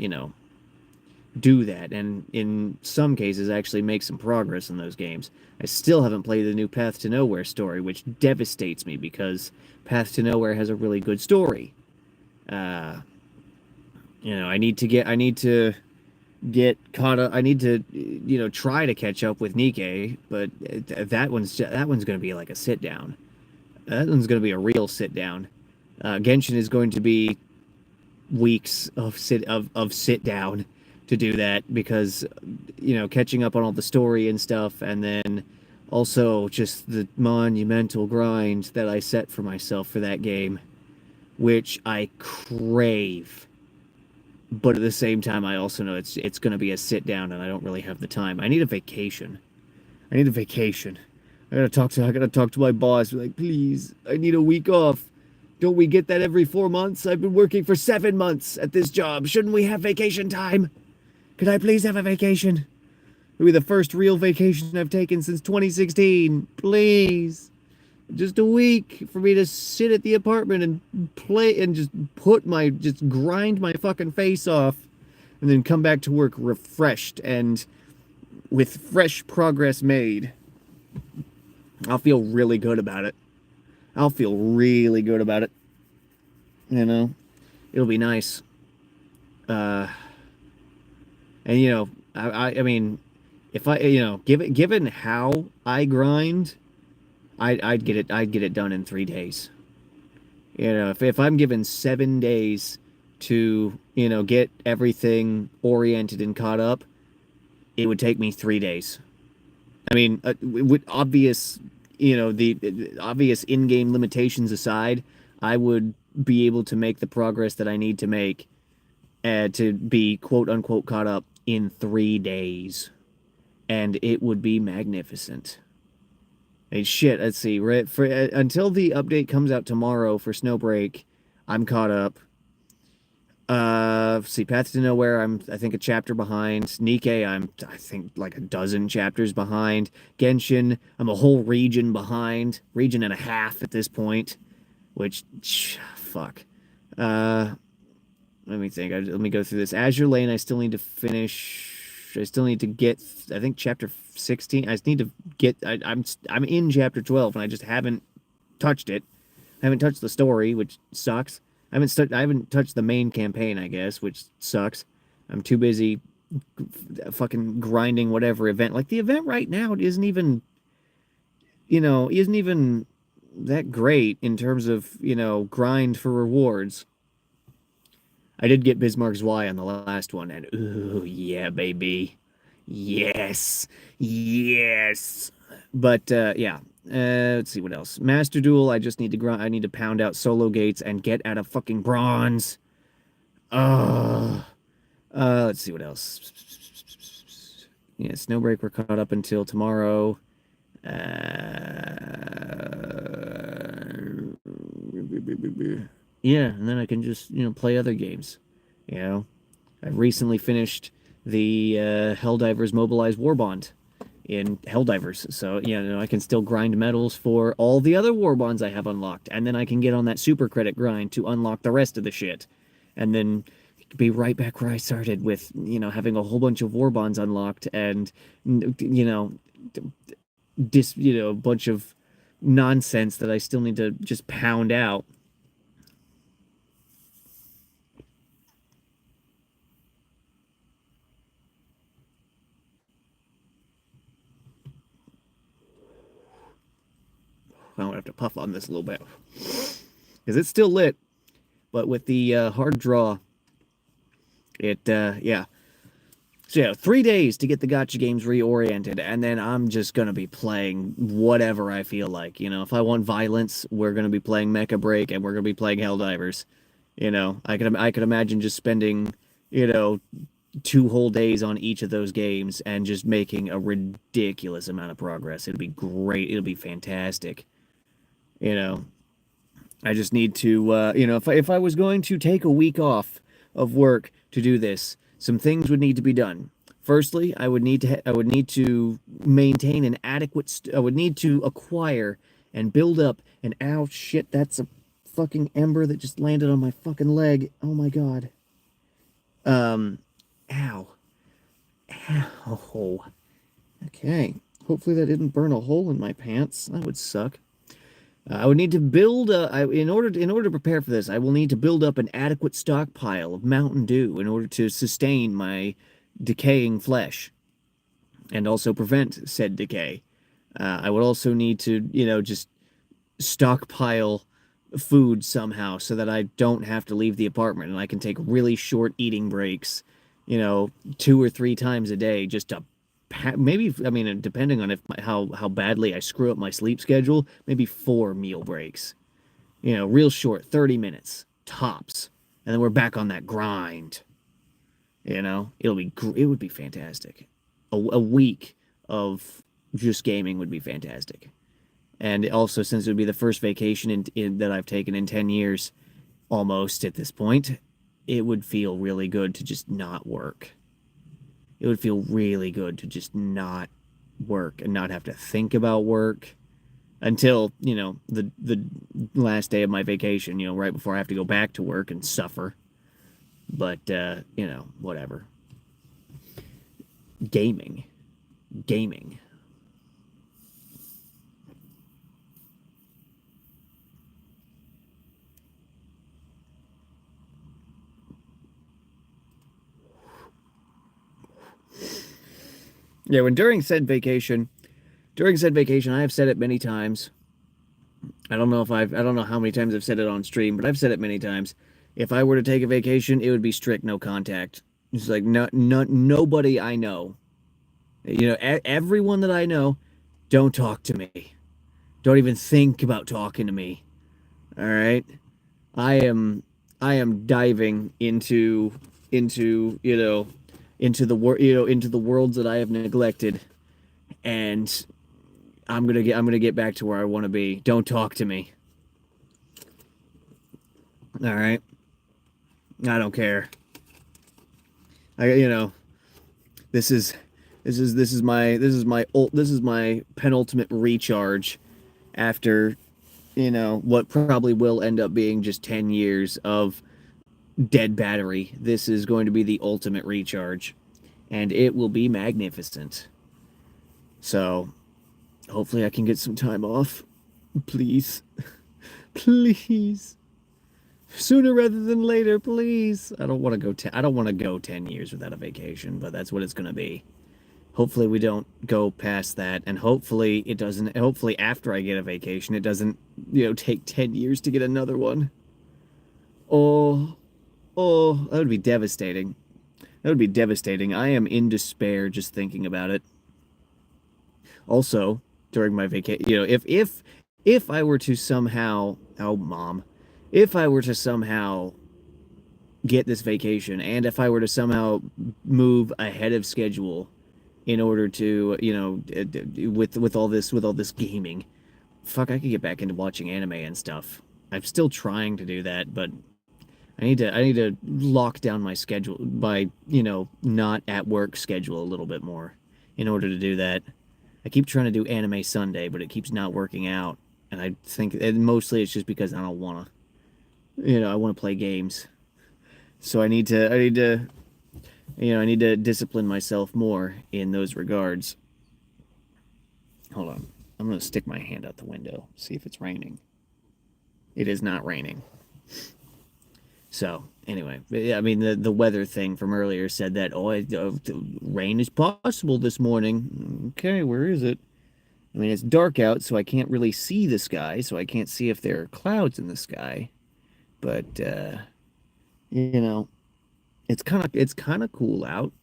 do that, and in some cases actually make some progress in those games. I still haven't played the new Path to Nowhere story, which devastates me because Path to Nowhere has a really good story. Uh, I need to get caught up. I need to, try to catch up with Nikkei, but that one's going to be like a sit down. That one's going to be a real sit down. Genshin is going to be weeks of sit down to do that because catching up on all the story and stuff, and then also just the monumental grind that I set for myself for that game, which I crave. But at the same time, I also know it's going to be a sit down, and I don't really have the time. I need a vacation. I need a vacation. I gotta talk to my boss. Be like, please, I need a week off. Don't we get that every 4 months? I've been working for 7 months at this job. Shouldn't we have vacation time? Could I please have a vacation? It'll be the first real vacation I've taken since 2016. Please. Just a week for me to sit at the apartment and play and just grind my fucking face off and then come back to work refreshed and with fresh progress made. I'll feel really good about it. I'll feel really good about it. It'll be nice. Uh, and I mean, if I, given how I grind, I'd get it done in 3 days. If I'm given 7 days to, get everything oriented and caught up, it would take me 3 days. I mean, with obvious, the obvious in-game limitations aside, I would be able to make the progress that I need to make to be quote unquote caught up in 3 days, and it would be magnificent. Hey, shit, let's see. Until the update comes out tomorrow for Snowbreak, I'm caught up. See, Path to Nowhere, I think a chapter behind. Nikke, I think like a dozen chapters behind. Genshin, I'm a whole region behind, region and a half at this point. Which, fuck. Uh, Let me think. Let me go through this. Azure Lane, I still need to finish. I still need to get. I think chapter 16. I just need to get. I'm in chapter 12, and I just haven't touched it. I haven't touched the story, which sucks. I haven't touched the main campaign, I guess, which sucks. I'm too busy fucking grinding whatever event. Like the event right now isn't even that great in terms of, grind for rewards. I did get Bismarck's Y on the last one, and ooh, yeah, baby. Yes. Yes. But yeah. Let's see what else. Master Duel, I just need to grind. I need to pound out solo gates and get out of fucking bronze. Oh. Let's see what else. Yeah, Snowbreak we're caught up until tomorrow. Uh, yeah, and then I can just, play other games. You know, I recently finished the Helldivers Mobilized Warbond in Helldivers. So, I can still grind medals for all the other Warbonds I have unlocked. And then I can get on that super credit grind to unlock the rest of the shit. And then be right back where I started with, having a whole bunch of Warbonds unlocked and, a bunch of nonsense that I still need to just pound out. I'm gonna have to puff on this a little bit because it's still lit, but with the hard draw, yeah. So yeah, 3 days to get the gotcha games reoriented, and then I'm just gonna be playing whatever I feel like. If I want violence, we're gonna be playing Mecha Break, and we're gonna be playing Helldivers. I could imagine just spending, 2 whole days on each of those games and just making a ridiculous amount of progress. It'd be great. It'll be fantastic. You know, I just need to, if I was going to take a week off of work to do this, some things would need to be done. Firstly, I would need to maintain an adequate, I would need to acquire and build up an, ow, shit, that's a fucking ember that just landed on my fucking leg. Oh my God. Um, ow. Ow. Okay. Hopefully that didn't burn a hole in my pants. That would suck. I would need to build in order to prepare for this, I will need to build up an adequate stockpile of Mountain Dew in order to sustain my decaying flesh and also prevent said decay. I would also need to, just stockpile food somehow so that I don't have to leave the apartment and I can take really short eating breaks, 2 or 3 times a day just to maybe, I mean, depending on how badly I screw up my sleep schedule, maybe 4 meal breaks. Real short, 30 minutes tops, and then we're back on that grind. It would be fantastic. A week of just gaming would be fantastic. And also, since it would be the first vacation that I've taken in 10 years, almost at this point, it would feel really good to just not work. It would feel really good to just not work and not have to think about work until, the last day of my vacation, right before I have to go back to work and suffer. But, whatever. Gaming. Gaming. Yeah, during said vacation, I have said it many times. I don't know how many times I've said it on stream, but I've said it many times. If I were to take a vacation, it would be strict no contact. It's like nobody I know, everyone that I know, don't talk to me. Don't even think about talking to me. All right, I am I am diving into into the worlds that I have neglected, and I'm gonna get back to where I want to be. Don't talk to me. All right. I don't care. I you know this is this is my penultimate recharge after what probably will end up being just 10 years of dead battery. This is going to be the ultimate recharge, and it will be magnificent. So hopefully I can get some time off. Please. Please. Sooner rather than later, please. I don't want to go 10 years without a vacation, but that's what it's going to be. Hopefully we don't go past that, and hopefully after I get a vacation it doesn't, take 10 years to get another one. Oh, oh, that would be devastating. That would be devastating. I am in despair just thinking about it. Also, during my vacation, if I were to somehow, oh mom, if I were to somehow get this vacation, and if I were to somehow move ahead of schedule in order to, with all this gaming, fuck, I could get back into watching anime and stuff. I'm still trying to do that, but I need to lock down my schedule by, not at work schedule a little bit more in order to do that. I keep trying to do anime Sunday, but it keeps not working out. And I think and mostly it's just because I don't want to, I want to play games. So I need to discipline myself more in those regards. Hold on. I'm going to stick my hand out the window, see if it's raining. It is not raining. So, anyway, yeah, I mean, the weather thing from earlier said that, rain is possible this morning. Okay, where is it? I mean, it's dark out, so I can't really see the sky, so I can't see if there are clouds in the sky. But, you know, it's kind of cool out.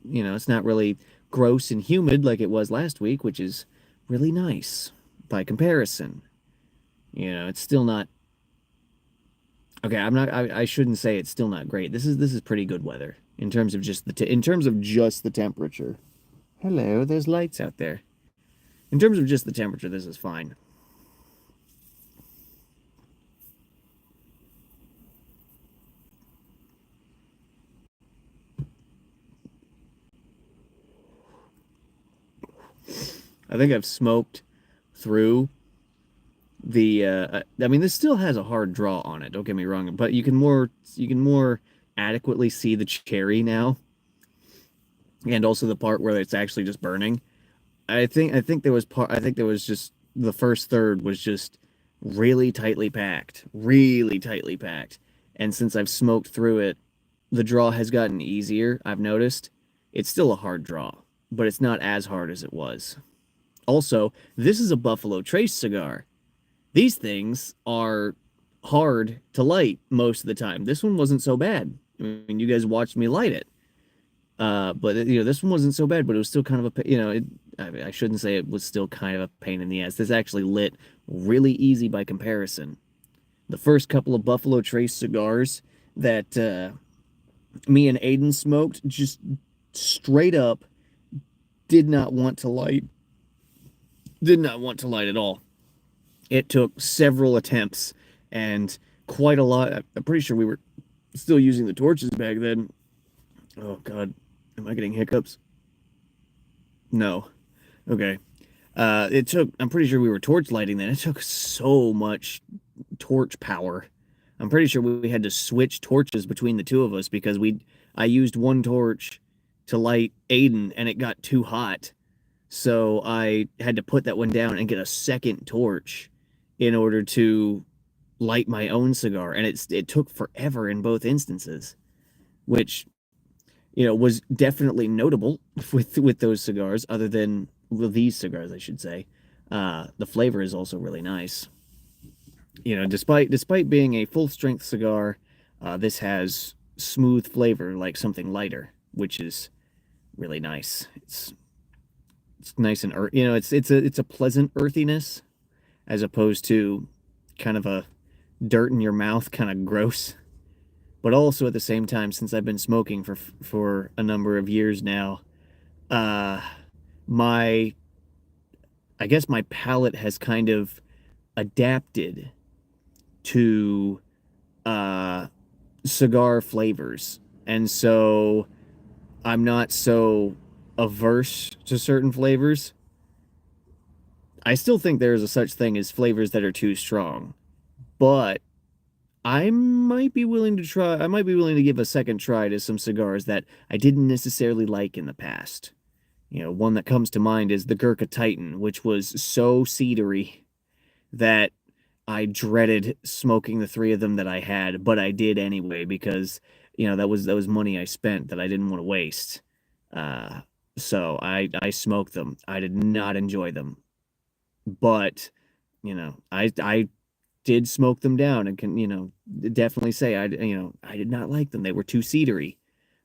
It's not really gross and humid like it was last week, which is really nice by comparison. It's still not okay. I shouldn't say it's still not great. This is pretty good weather in terms of in terms of just the temperature. Hello, there's lights out there. In terms of just the temperature, this is fine. I think I've smoked through I mean, this still has a hard draw on it, don't get me wrong, but you can more adequately see the cherry now, and also the part where it's actually just burning. I think there was just the first third was just really tightly packed. And since I've smoked through it, the draw has gotten easier, I've noticed. It's still a hard draw, but it's not as hard as it was. Also, this is a Buffalo Trace cigar. These things are hard to light most of the time. This one wasn't so bad. I mean, you guys watched me light it. But this one wasn't so bad, but it was still kind of I shouldn't say it was still kind of a pain in the ass. This actually lit really easy by comparison. The first couple of Buffalo Trace cigars that me and Aiden smoked, just straight up did not want to light. Did not want to light at all. It took several attempts and quite a lot. I'm pretty sure we were still using the torches back then. Oh God, am I getting hiccups? No. Okay. I'm pretty sure we were torch lighting then. It took so much torch power. I'm pretty sure we had to switch torches between the two of us because I used one torch to light Aiden and it got too hot. So I had to put that one down and get a second torch in order to light my own cigar. And it took forever in both instances, which was definitely notable with those cigars, other than these cigars, I should say. The flavor is also really nice. Despite being a full strength cigar, this has smooth flavor like something lighter, which is really nice. It's nice and it's a pleasant earthiness as opposed to kind of a dirt in your mouth kind of gross. But also at the same time, since I've been smoking for a number of years now, uh, my I guess my palate has kind of adapted to uh, cigar flavors. And so I'm not so averse to certain flavors. I still think there is a such thing as flavors that are too strong, but I might be willing to give a second try to some cigars that I didn't necessarily like in the past. One that comes to mind is the Gurkha Titan, which was so cedary that I dreaded smoking the three of them that I had, but I did anyway because that was money I spent that I didn't want to waste. Uh, so I smoked them. I did not enjoy them, but I did smoke them down and can definitely say I did not like them. They were too cedary.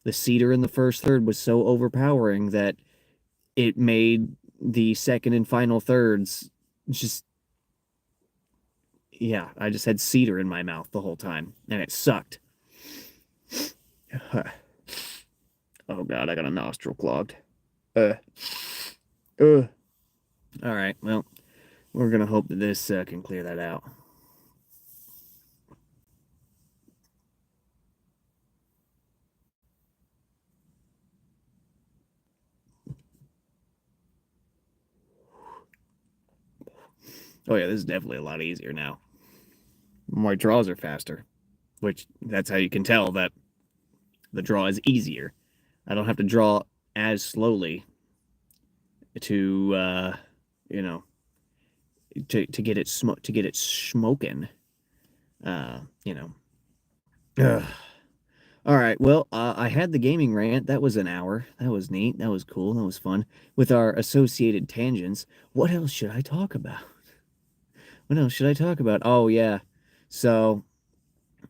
The cedar in the first third was so overpowering that it made the second and final thirds just yeah, I just had cedar in my mouth the whole time and it sucked. Oh god, I got a nostril clogged. Uh, uh. All right, well, we're gonna hope that this can clear that out. Oh yeah, this is definitely a lot easier now. My draws are faster, which that's how you can tell that the draw is easier. I don't have to draw as slowly to you know to get it smoking. You know. Ugh. All right. Well, I had the gaming rant. That was an hour. That was neat. That was cool. That was fun. With our associated tangents, what else should I talk about? What else should I talk about? Oh yeah. So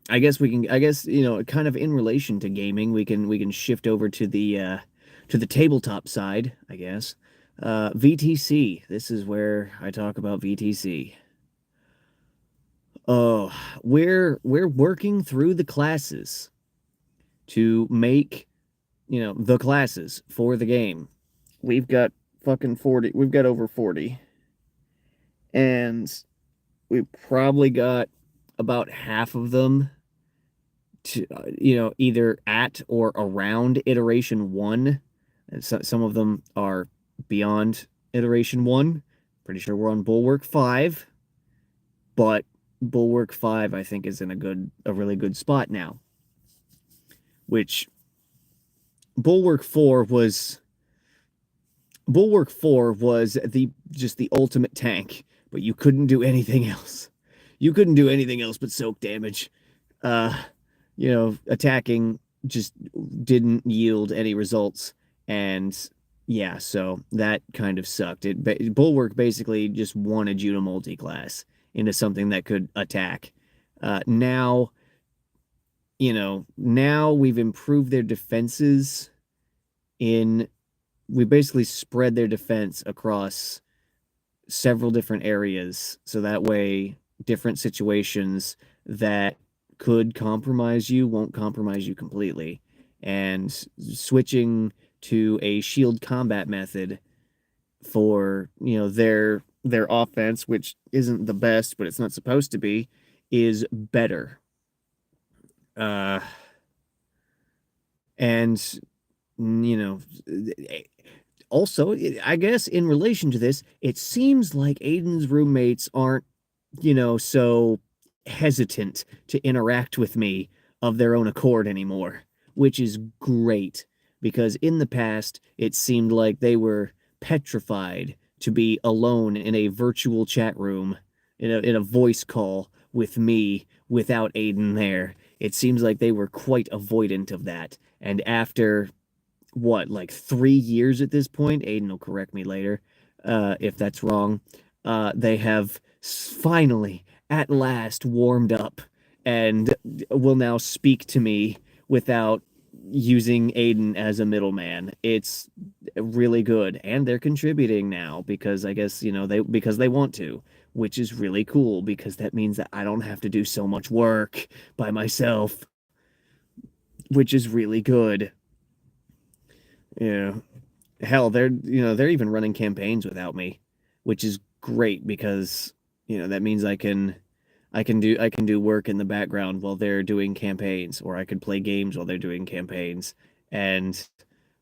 I guess we can. I guess kind of in relation to gaming, we can shift over to the tabletop side. I guess. VTC. This is where I talk about VTC. Oh, we're working through the classes to make the classes for the game. We've got fucking 40. We've got over 40, and we probably got about half of them to either at or around iteration one. And so, some of them are beyond iteration one. Pretty sure we're on Bulwark 5, but Bulwark 5 I think is in a really good spot now, which Bulwark 4 was Bulwark 4 was the ultimate tank, but you couldn't do anything else. You couldn't do anything else but soak damage. Uh, Attacking just didn't yield any results, and yeah, so that kind of sucked. Bulwark basically just wanted you to multi-class into something that could attack. Now we've improved their defenses in we basically spread their defense across several different areas so that way different situations that could compromise you won't compromise you completely. And switching to a shield combat method for their offense, which isn't the best but it's not supposed to be, is better. uh and you know Also, I guess in relation to this, it seems like Aiden's roommates aren't, so hesitant to interact with me of their own accord anymore, which is great because in the past, it seemed like they were petrified to be alone in a virtual chat room, in a voice call with me without Aiden there. It seems like they were quite avoidant of that. And after what, like 3 years at this point? Aiden will correct me later if that's wrong. They have finally, at last, warmed up and will now speak to me without using Aiden as a middleman. It's really good, and they're contributing now because I guess they want to, which is really cool because that means that I don't have to do so much work by myself, which is really good. Yeah. Hell, they're even running campaigns without me, which is great because that means I can do work in the background while they're doing campaigns, or I could play games while they're doing campaigns. And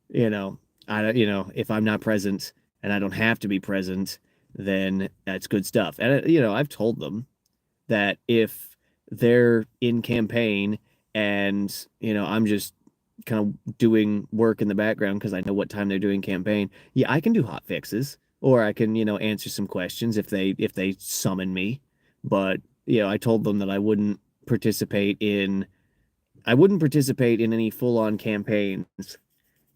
you know, if I'm not present and I don't have to be present, then that's good stuff. And I've told them that if they're in campaign and I'm just kind of doing work in the background because I know what time they're doing campaign, yeah, I can do hot fixes or I can answer some questions if they summon me. But I told them that I wouldn't participate in any full-on campaigns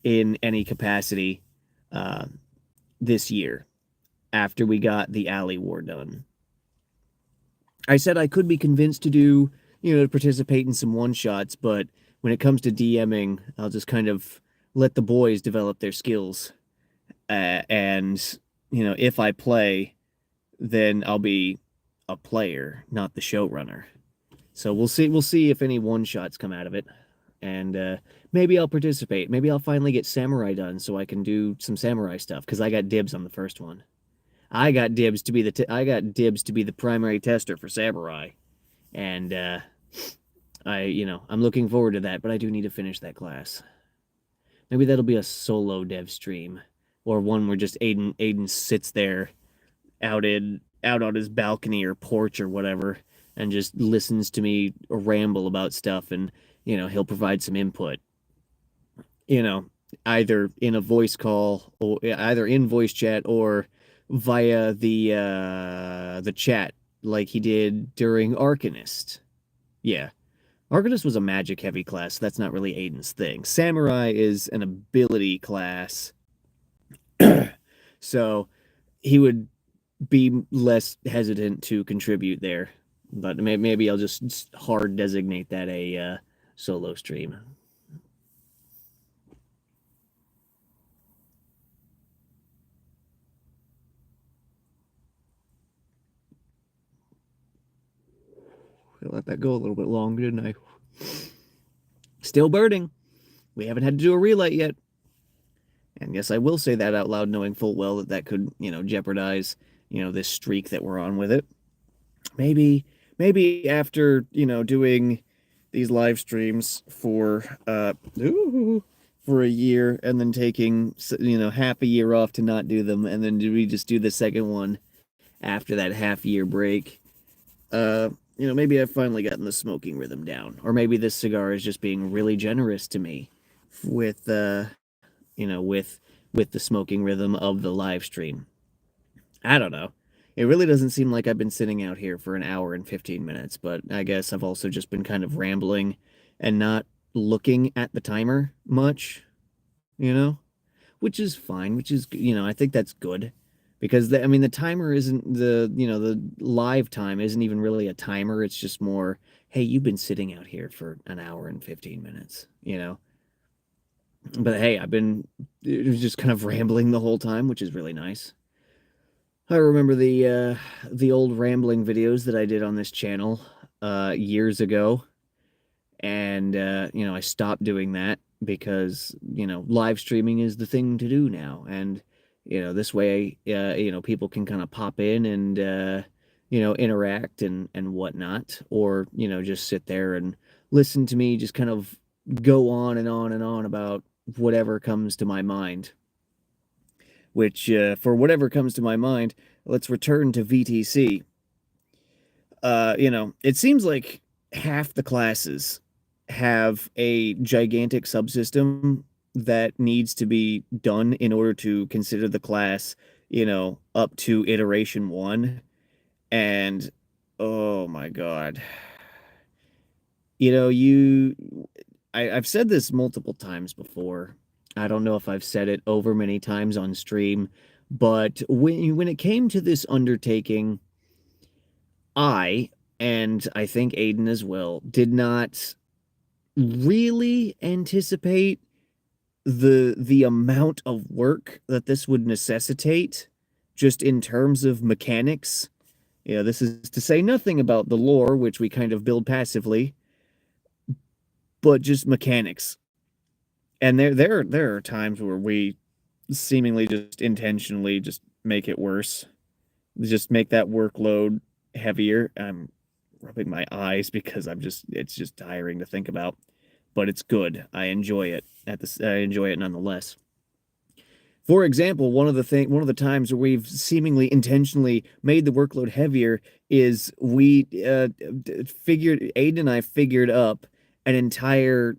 in any capacity uh, this year after we got the alley war done. I said I could be convinced to to participate in some one shots, but when it comes to DMing, I'll just kind of let the boys develop their skills. And, if I play, then I'll be a player, not the showrunner. So we'll see. We'll see if any one shots come out of it, and maybe I'll participate. Maybe I'll finally get samurai done so I can do some samurai stuff because I got dibs on the first one. I got dibs to be the primary tester for samurai, and I'm looking forward to that. But I do need to finish that class. Maybe that'll be a solo dev stream, or one where just Aiden sits there out on his balcony or porch or whatever and just listens to me ramble about stuff, and he'll provide some input, you know either in a voice call or either in voice chat or via the chat like he did during Arcanist. Yeah, Arcanist was a magic heavy class, so that's not really Aiden's thing. Samurai is an ability class, so he would be less hesitant to contribute there. But maybe I'll just hard designate that a solo stream. I let that go a little bit long, didn't I? Still burning. We haven't had to do a relay yet. And yes, I will say that out loud, knowing full well that that could, jeopardize, this streak that we're on with it. Maybe, maybe after, doing these live streams for a year and then taking, half a year off to not do them, and then do we just do the second one after that half year break? Maybe I've finally gotten the smoking rhythm down, or maybe this cigar is just being really generous to me with with the smoking rhythm of the live stream. I don't know. It really doesn't seem like I've been sitting out here for an hour and 15 minutes, but I guess I've also just been kind of rambling and not looking at the timer much, you know, which is fine, which is, I think that's good because I mean, the timer isn't the live time isn't even really a timer. It's just more, hey, you've been sitting out here for an hour and 15 minutes. But hey, I've been just kind of rambling the whole time, which is really nice. I remember the old rambling videos that I did on this channel years ago, and I stopped doing that because live streaming is the thing to do now, and this way people can kind of pop in and interact and whatnot, or just sit there and listen to me just kind of go on and on and on about whatever comes to my mind. Which, for whatever comes to my mind, let's return to VTC. It seems like half the classes have a gigantic subsystem that needs to be done in order to consider the class, up to iteration one. And oh my God. You I've said this multiple times before. I don't know if I've said it over many times on stream, but when it came to this undertaking, I, and I think Aiden as well, did not really anticipate the amount of work that this would necessitate just in terms of mechanics. This is to say nothing about the lore, which we kind of build passively, but just mechanics. And there are times where we seemingly just intentionally just make it worse, just make that workload heavier. rubbing my eyes because it's just tiring to think about, but it's good. I enjoy it. I enjoy it nonetheless. For example, one of the times where we've seemingly intentionally made the workload heavier is we figured Aiden and I figured up an entire,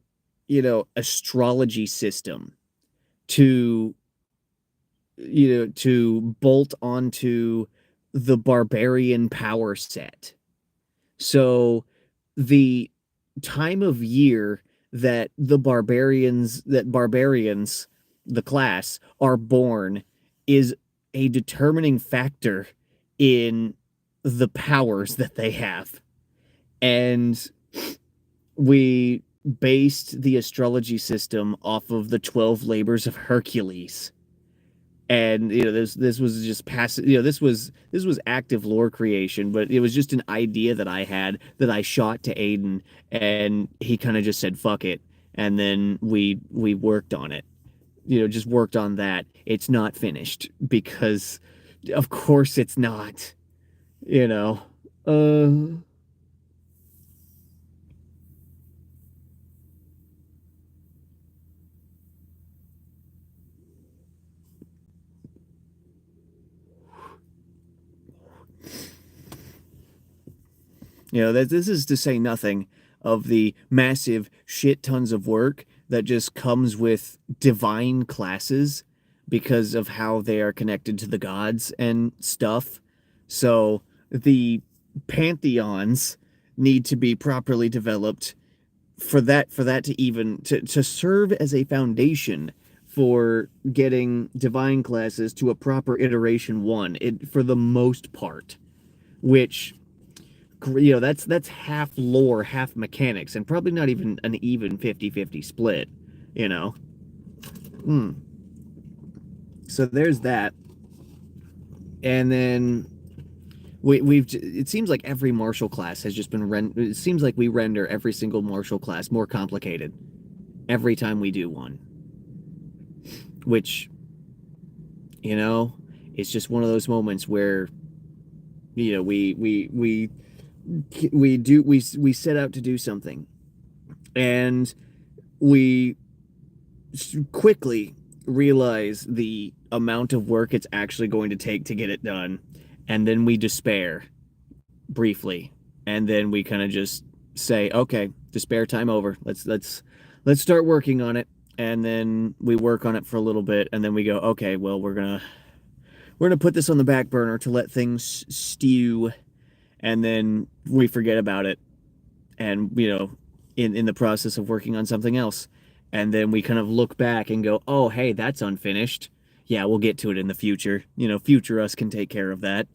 astrology system to to bolt onto the barbarian power set. So the time of year that barbarians, the class, are born is a determining factor in the powers that they have. And we based the astrology system off of the 12 labors of Hercules. And this was just passive, this was active lore creation, but it was just an idea that I had that I shot to Aiden, and he kind of just said fuck it, and then we worked on it, just worked on that. It's not finished because of course it's not, you know uh this is to say nothing of the massive shit tons of work that just comes with divine classes because of how they are connected to the gods and stuff. So the pantheons need to be properly developed for that to even to serve as a foundation for getting divine classes to a proper iteration one, it for the most part, which that's half lore, half mechanics, and probably not even an even 50-50 split, you know. Hmm. So there's that. And then we've it seems like every martial class has just been it seems like we render every single martial class more complicated every time we do one, which, you know, it's just one of those moments where, we set out to do something, and we quickly realize the amount of work it's actually going to take to get it done, and then we despair briefly, and then we kind of just say, okay, despair time over, let's start working on it. And then we work on it for a little bit, and then we go, okay, well, we're gonna put this on the back burner to let things stew, and then we forget about it, and in the process of working on something else, and then we kind of look back and go, oh hey, that's unfinished. Yeah, we'll get to it in the future. Future us can take care of that.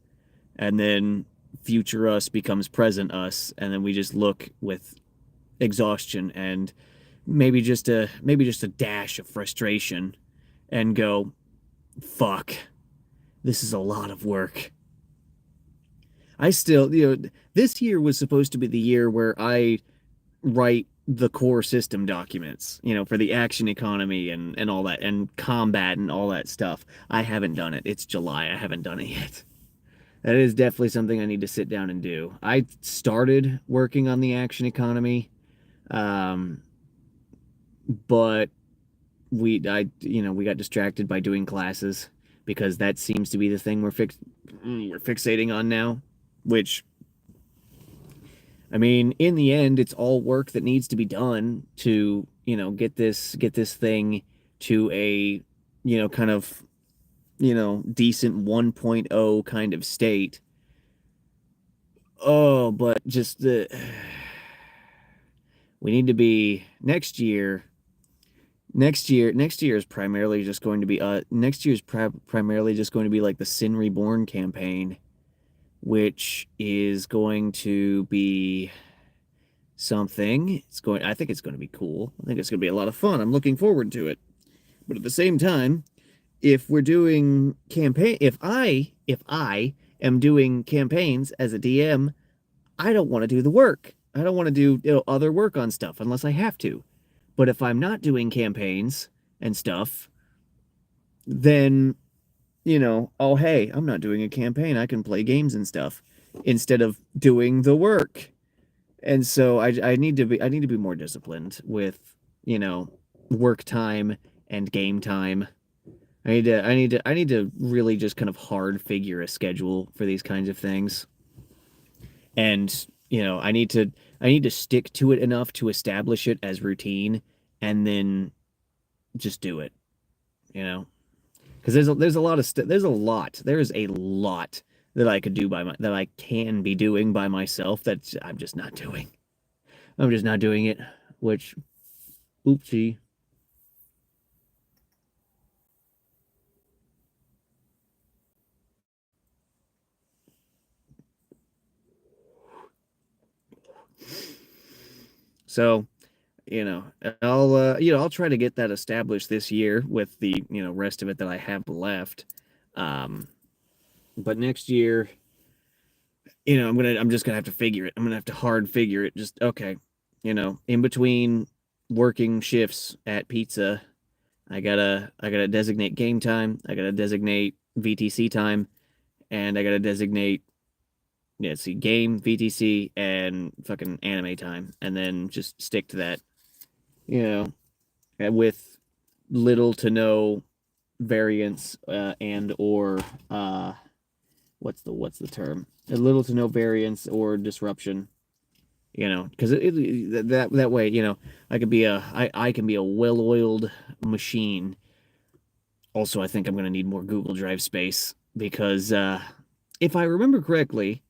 And then future us becomes present us, and then we just look with exhaustion and maybe just a dash of frustration and go, fuck, this is a lot of work. I still, this year was supposed to be the year where I write the core system documents, for the action economy and all that, and combat and all that stuff. I haven't done it. It's July. I haven't done it yet. That is definitely something I need to sit down and do. I started working on the action economy, um, but we got distracted by doing classes because that seems to be the thing we're fixating on now, which, I mean, in the end, it's all work that needs to be done to, get this thing to a, kind of, decent 1.0 kind of state. Oh, but just the we need to be next year is primarily just going to be next year's primarily just going to be like the Sin Reborn campaign, which is going to be something. I think it's going to be cool. I think it's going to be a lot of fun. I'm looking forward to it. But at the same time, if we're doing campaign if I am doing campaigns as a DM, I don't want to do the work. I don't want to do, other work on stuff unless I have to. But if I'm not doing campaigns and stuff, then, oh hey, I'm not doing a campaign. I can play games and stuff instead of doing the work. And so I need to be more disciplined with, you know, work time and game time. I need to really just kind of hard figure a schedule for these kinds of things. And, I need to stick to it enough to establish it as routine and then just do it, you know. Because there's a lot of there's a lot that I could do that I can be doing by myself that I'm just not doing. I'm just not doing it, which oopsie. So, I'll try to get that established this year with the, rest of it that I have left. Um, but next year, I'm just gonna have to figure it. I'm gonna have to hard figure it. Just okay, in between working shifts at pizza, I gotta designate game time. I gotta designate VTC time, and I gotta designate, yeah, see, game, VTC, and fucking anime time, and then just stick to that. You know, with little to no variance, and or what's the term? A little to no variance or disruption. Because that way, I can be a well-oiled machine. Also, I think I'm going to need more Google Drive space because, if I remember correctly,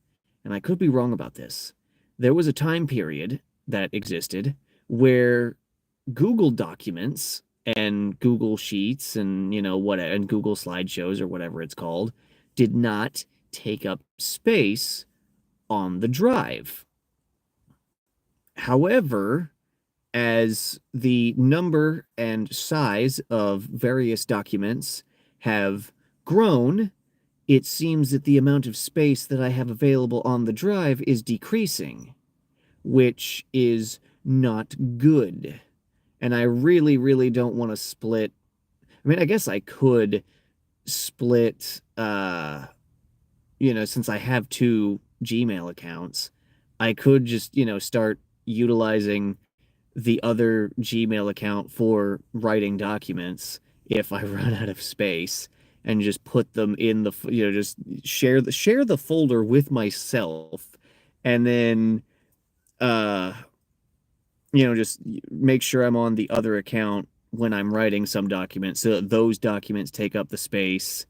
and I could be wrong about this, there was a time period that existed where Google Documents and Google Sheets and, and Google Slideshows or whatever it's called did not take up space on the drive. However, as the number and size of various documents have grown, it seems that the amount of space that I have available on the drive is decreasing, which is not good. And I really, really don't want to split. I mean, I guess I could split, since I have two Gmail accounts, I could just, start utilizing the other Gmail account for writing documents if I run out of space and just put them in just share the folder with myself and then uh just make sure I'm on the other account when I'm writing some documents so that those documents take up the space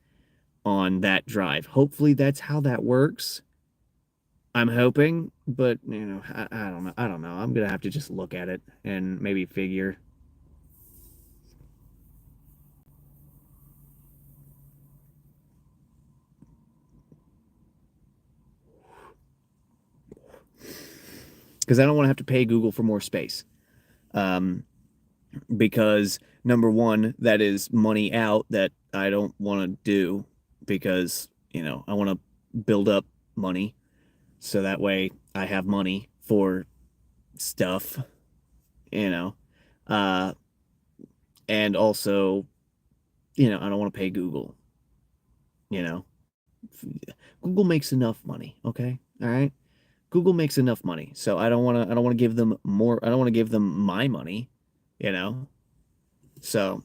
on that drive. Hopefully that's how that works. I'm hoping, but I don't know. I don't know. I'm gonna have to just look at it and maybe figure. Because I don't want to have to pay Google for more space. Um, because number one, that is money out that I don't want to do because, I want to build up money so that way I have money for stuff, you know. Uh, and also, I don't want to pay Google, you know. Google makes enough money, okay? All right? Google makes enough money. So I don't want to give them more. I don't want to give them my money, you know. So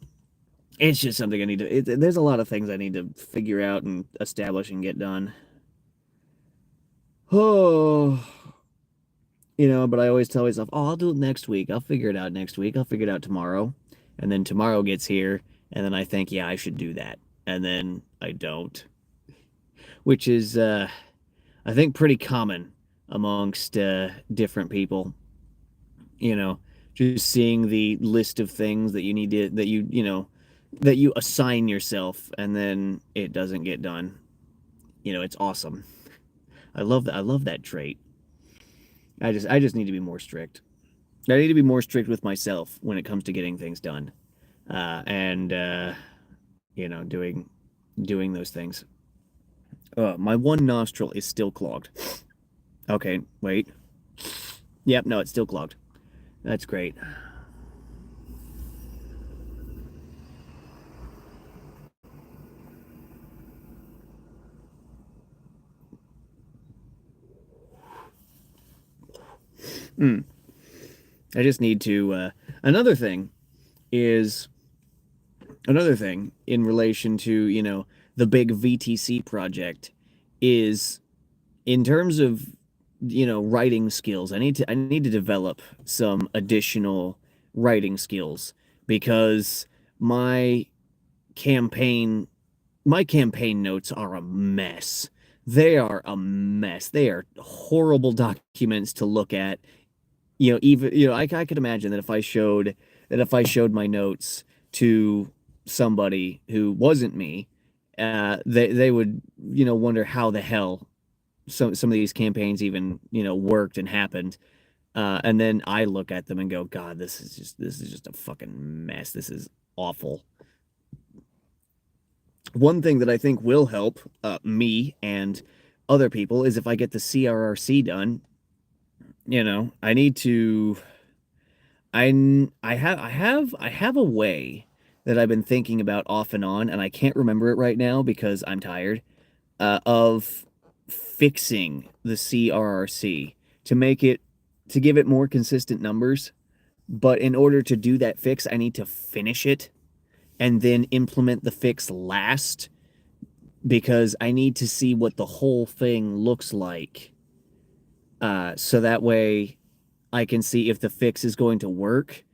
it's just something I need to there's a lot of things I need to figure out and establish and get done. Oh, but I always tell myself, "Oh, I'll do it next week. I'll figure it out next week. I'll figure it out tomorrow." And then tomorrow gets here, and then I think, "Yeah, I should do that." And then I don't, which is I think pretty common amongst different people, you know, just seeing the list of things that you need to that you assign yourself and then it doesn't get done. It's awesome. I love that trait. I just need to be more strict. I need to be more strict with myself when it comes to getting things done. And doing those things. My one nostril is still clogged. Okay, wait. Yep, no, it's still clogged. That's great. Mm. I just need to. Another thing is another thing in relation to the big VTC project is in terms of writing skills. I need to develop some additional writing skills because my campaign my campaign notes are a mess. They are a mess. They are horrible documents to look at. Even I could imagine that if I showed my notes to somebody who wasn't me, they would wonder how the hell some of these campaigns even worked and happened. And then I look at them and go, God, this is just a fucking mess. This is awful. One thing that I think will help me and other people is if I get the CRRC done. I need to. I have a way that I've been thinking about off and on, and I can't remember it right now because I'm tired. Of fixing the CRRC to give it more consistent numbers. But in order to do that fix, I need to finish it and then implement the fix last because I need to see what the whole thing looks like. So that way I can see if the fix is going to work.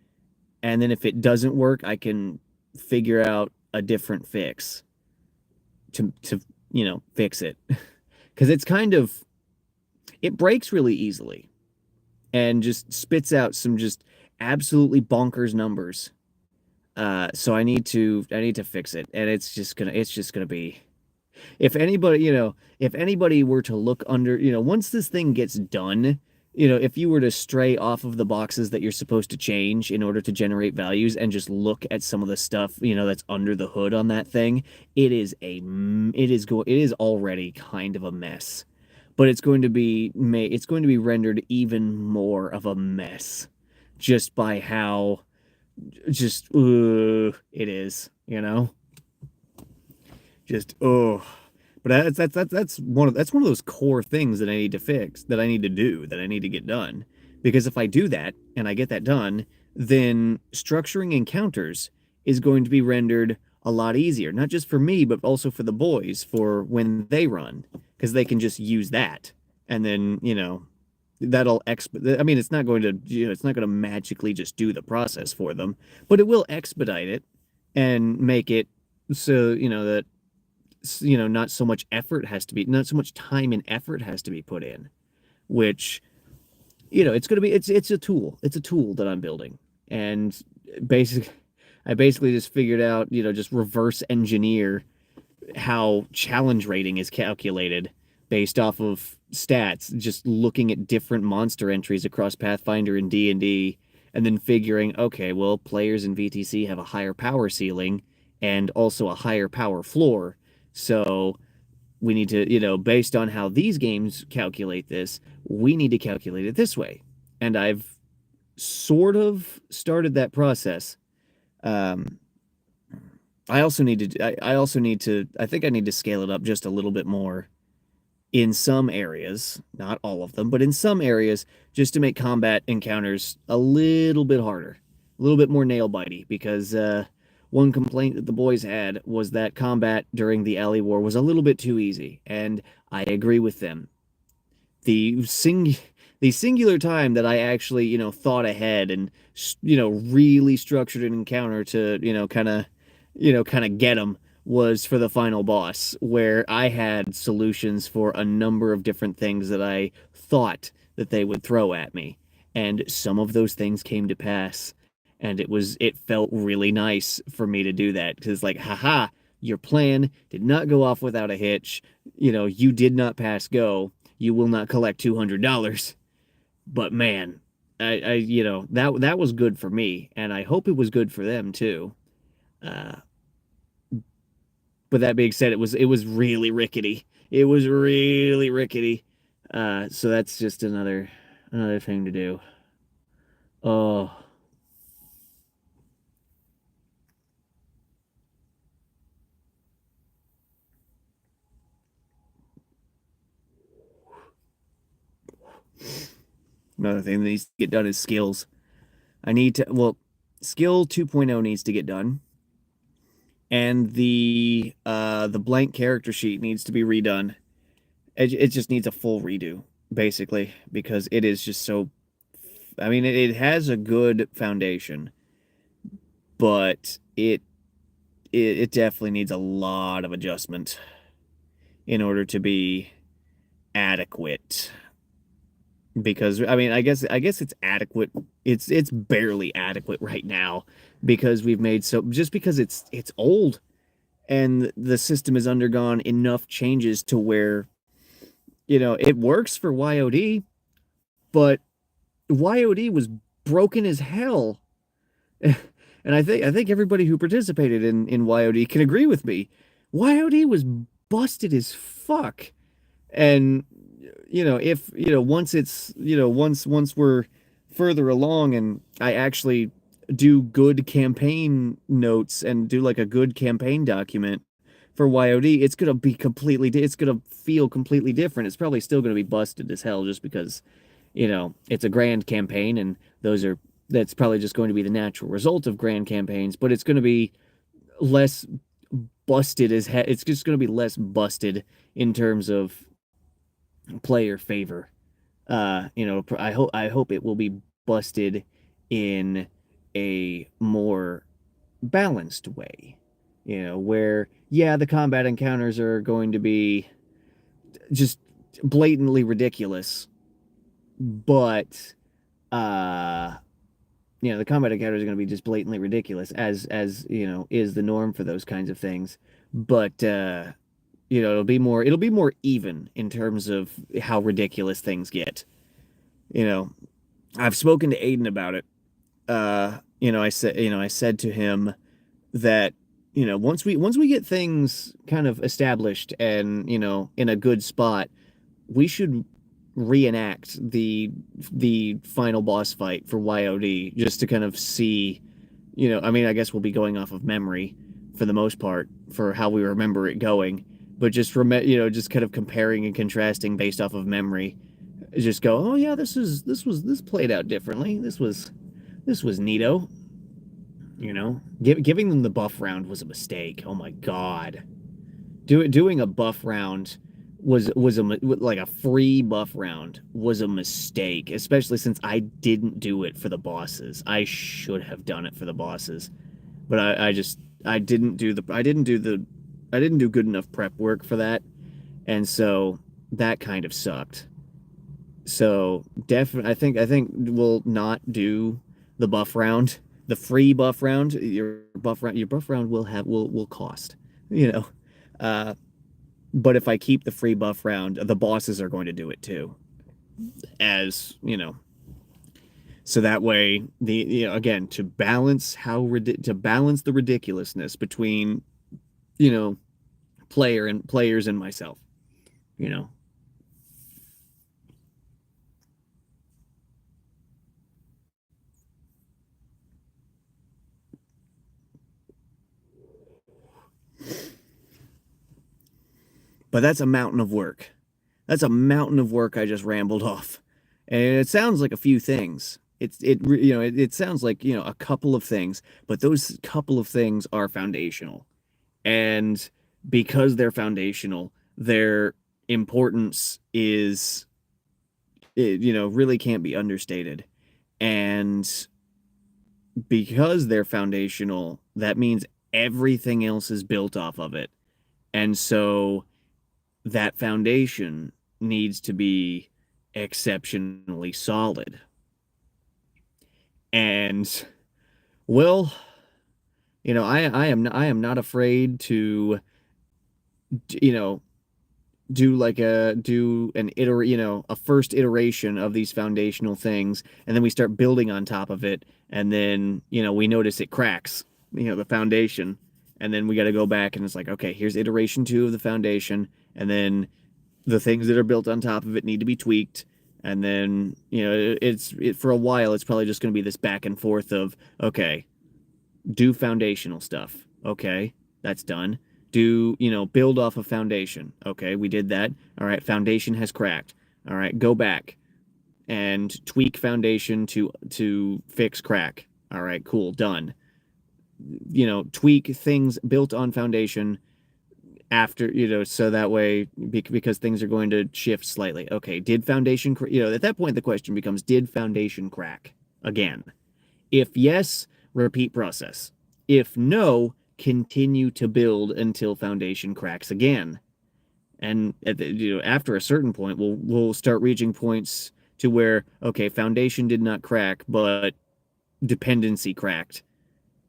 And then if it doesn't work, I can figure out a different fix to fix it. Because it breaks really easily and just spits out some just absolutely bonkers numbers. So I need to fix it, and it's just gonna be if anybody were to look under, once this thing gets done, if you were to stray off of the boxes that you're supposed to change in order to generate values and just look at some of the stuff, that's under the hood on that thing, it is already kind of a mess. But it's going to be rendered even more of a mess just by how just it is, just but that's one of those core things that I need to fix, that I need to do, that I need to get done. Because if I do that and I get that done, then structuring encounters is going to be rendered a lot easier, not just for me, but also for the boys for when they run, because they can just use that. And then, that'll I mean, it's not going to magically just do the process for them, but it will expedite it and make it so, that not so much time and effort has to be put in, which, it's a tool that I'm building. And basically I basically just figured out, just reverse engineer how challenge rating is calculated based off of stats, just looking at different monster entries across Pathfinder and D&D, and then figuring, okay, well, players in VTC have a higher power ceiling and also a higher power floor. So we need to, based on how these games calculate this, we need to calculate it this way. And I've sort of started that process. Um, I think I need to scale it up just a little bit more in some areas, not all of them, but in some areas, just to make combat encounters a little bit harder, a little bit more nail bitey. Because one complaint that the boys had was that combat during the alley war was a little bit too easy, and I agree with them. The sing the singular time that I actually thought ahead and really structured an encounter to kind of get them was for the final boss, where I had solutions for a number of different things that I thought that they would throw at me, and some of those things came to pass. And it felt really nice for me to do that, because like, haha, your plan did not go off without a hitch. You did not pass go. You will not collect $200. But man, that was good for me, and I hope it was good for them too. Uh, but that being said, it was really rickety. It was really rickety. So that's just another thing to do. Oh, Another thing that needs to get done is skills. I need to, well, skill 2.0 needs to get done, and the blank character sheet needs to be redone. It just needs a full redo, basically, because it is just so. I mean, it has a good foundation, but it definitely needs a lot of adjustment in order to be adequate. Because I mean, I guess it's adequate. It's barely adequate right now because we've made so just because it's old and the system has undergone enough changes to where it works for YOD, but YOD was broken as hell. And I think everybody who participated in YOD can agree with me. YOD was busted as fuck. And if once it's once we're further along and I actually do good campaign notes and do like a good campaign document for YOD, it's gonna feel completely different. It's probably still gonna be busted as hell just because it's a grand campaign, and that's probably just going to be the natural result of grand campaigns, but it's going to be less it's just going to be less busted in terms of player favor. I hope it will be busted in a more balanced way. Where yeah, the combat encounters are going to be just blatantly ridiculous, but uh the combat encounters are going to be just blatantly ridiculous, as is the norm for those kinds of things. But it'll be more even in terms of how ridiculous things get. You know, I've spoken to Aiden about it. I said to him that once we get things kind of established and in a good spot, we should reenact the final boss fight for YOD just to kind of see, I mean, I guess we'll be going off of memory for the most part for how we remember it going, but just kind of comparing and contrasting based off of memory. Just go, oh yeah, this played out differently. This was neato. Giving them the buff round was a mistake. Oh my God. Doing a buff round was like a free buff round was a mistake, especially since I didn't do it for the bosses. I should have done it for the bosses, but I didn't do good enough prep work for that, and so that kind of sucked. So definitely, I think we'll not do the buff round, the free buff round. Your buff round will cost, you know. Uh, but if I keep the free buff round, the bosses are going to do it too, as so that way again to balance the ridiculousness between you know players and myself. You know. But that's a mountain of work. That's a mountain of work I just rambled off. And it sounds like a few things. It sounds like, a couple of things, but those couple of things are foundational. And because they're foundational, their importance is really can't be understated. And because they're foundational, that means everything else is built off of it. And so that foundation needs to be exceptionally solid. And well, I am not afraid to you know do an a first iteration of these foundational things, and then we start building on top of it, and then we notice it cracks, the foundation, and then we got to go back and it's like, okay, here's iteration 2 of the foundation, and then the things that are built on top of it need to be tweaked. And then for a while it's probably just going to be this back and forth of, okay, do foundational stuff, okay, that's done. Do build off of foundation, okay, we did that. All right, foundation has cracked. All right, go back and tweak foundation to fix crack. All right, cool, done. Tweak things built on foundation after, so that way, because things are going to shift slightly. Okay, did foundation, at that point the question becomes, did foundation crack again? If yes, repeat process. If no, continue to build until foundation cracks again. And after a certain point, we'll start reaching points to where, okay, foundation did not crack, but dependency cracked.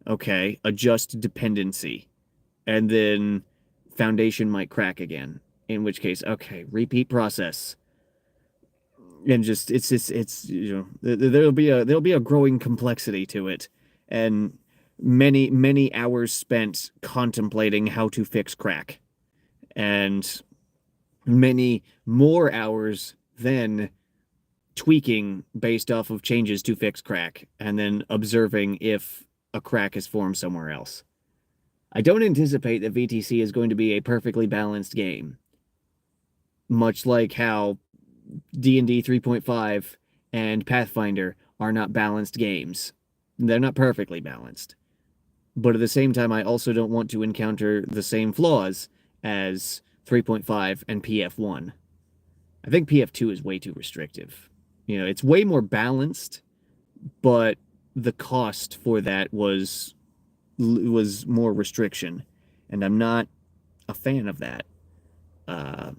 Okay, adjust dependency, and then foundation might crack again. In which case, okay, repeat process, and just it's there'll be a growing complexity to it, and many hours spent contemplating how to fix crack, and many more hours then tweaking based off of changes to fix crack, and then observing if a crack is formed somewhere else. I don't anticipate that VTC is going to be a perfectly balanced game, much like how D&D 3.5 and Pathfinder are not balanced games. They're not perfectly balanced. But at the same time, I also don't want to encounter the same flaws as 3.5 and PF1. I think PF2 is way too restrictive. It's way more balanced, but the cost for that was more restriction, and I'm not a fan of that. I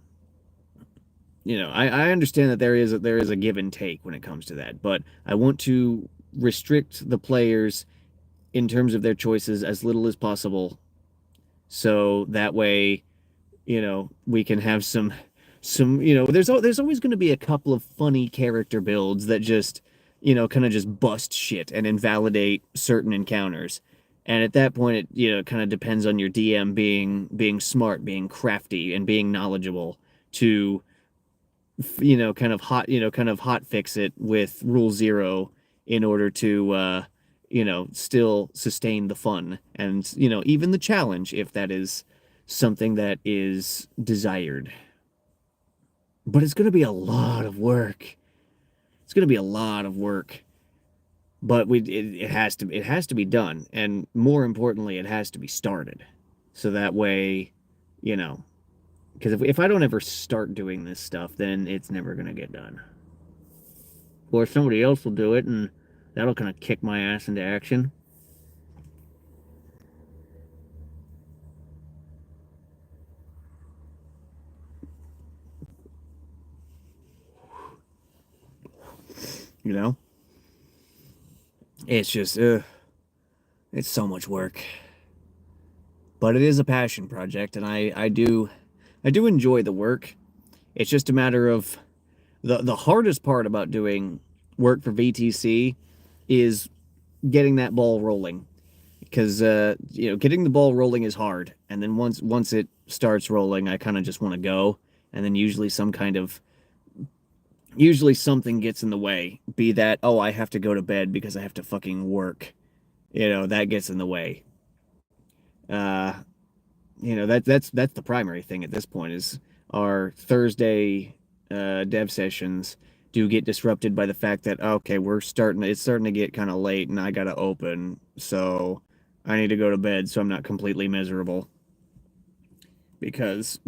understand that there is a give and take when it comes to that, but I want to restrict the players in terms of their choices as little as possible, so that way, we can have some there's always going to be a couple of funny character builds that just kind of just bust shit and invalidate certain encounters. And at that point, it kind of depends on your DM being smart, being crafty, and being knowledgeable to kind of hot fix it with rule 0 in order to still sustain the fun and even the challenge, if that is something that is desired. But it's going to be a lot of work. It's going to be a lot of work. But it has to be done, and more importantly, it has to be started. So that way, because if I don't ever start doing this stuff, then it's never going to get done. Or somebody else will do it, and that'll kind of kick my ass into action. It's just, it's so much work. But it is a passion project, and I do enjoy the work. It's just a matter of the hardest part about doing work for VTC is getting that ball rolling, because getting the ball rolling is hard, and then once it starts rolling, I kind of just want to go, and then usually something gets in the way. Be that, oh, I have to go to bed because I have to fucking work. That gets in the way. That's the primary thing at this point, is our Thursday dev sessions do get disrupted by the fact that, okay, it's starting to get kind of late and I gotta open, so I need to go to bed so I'm not completely miserable. Because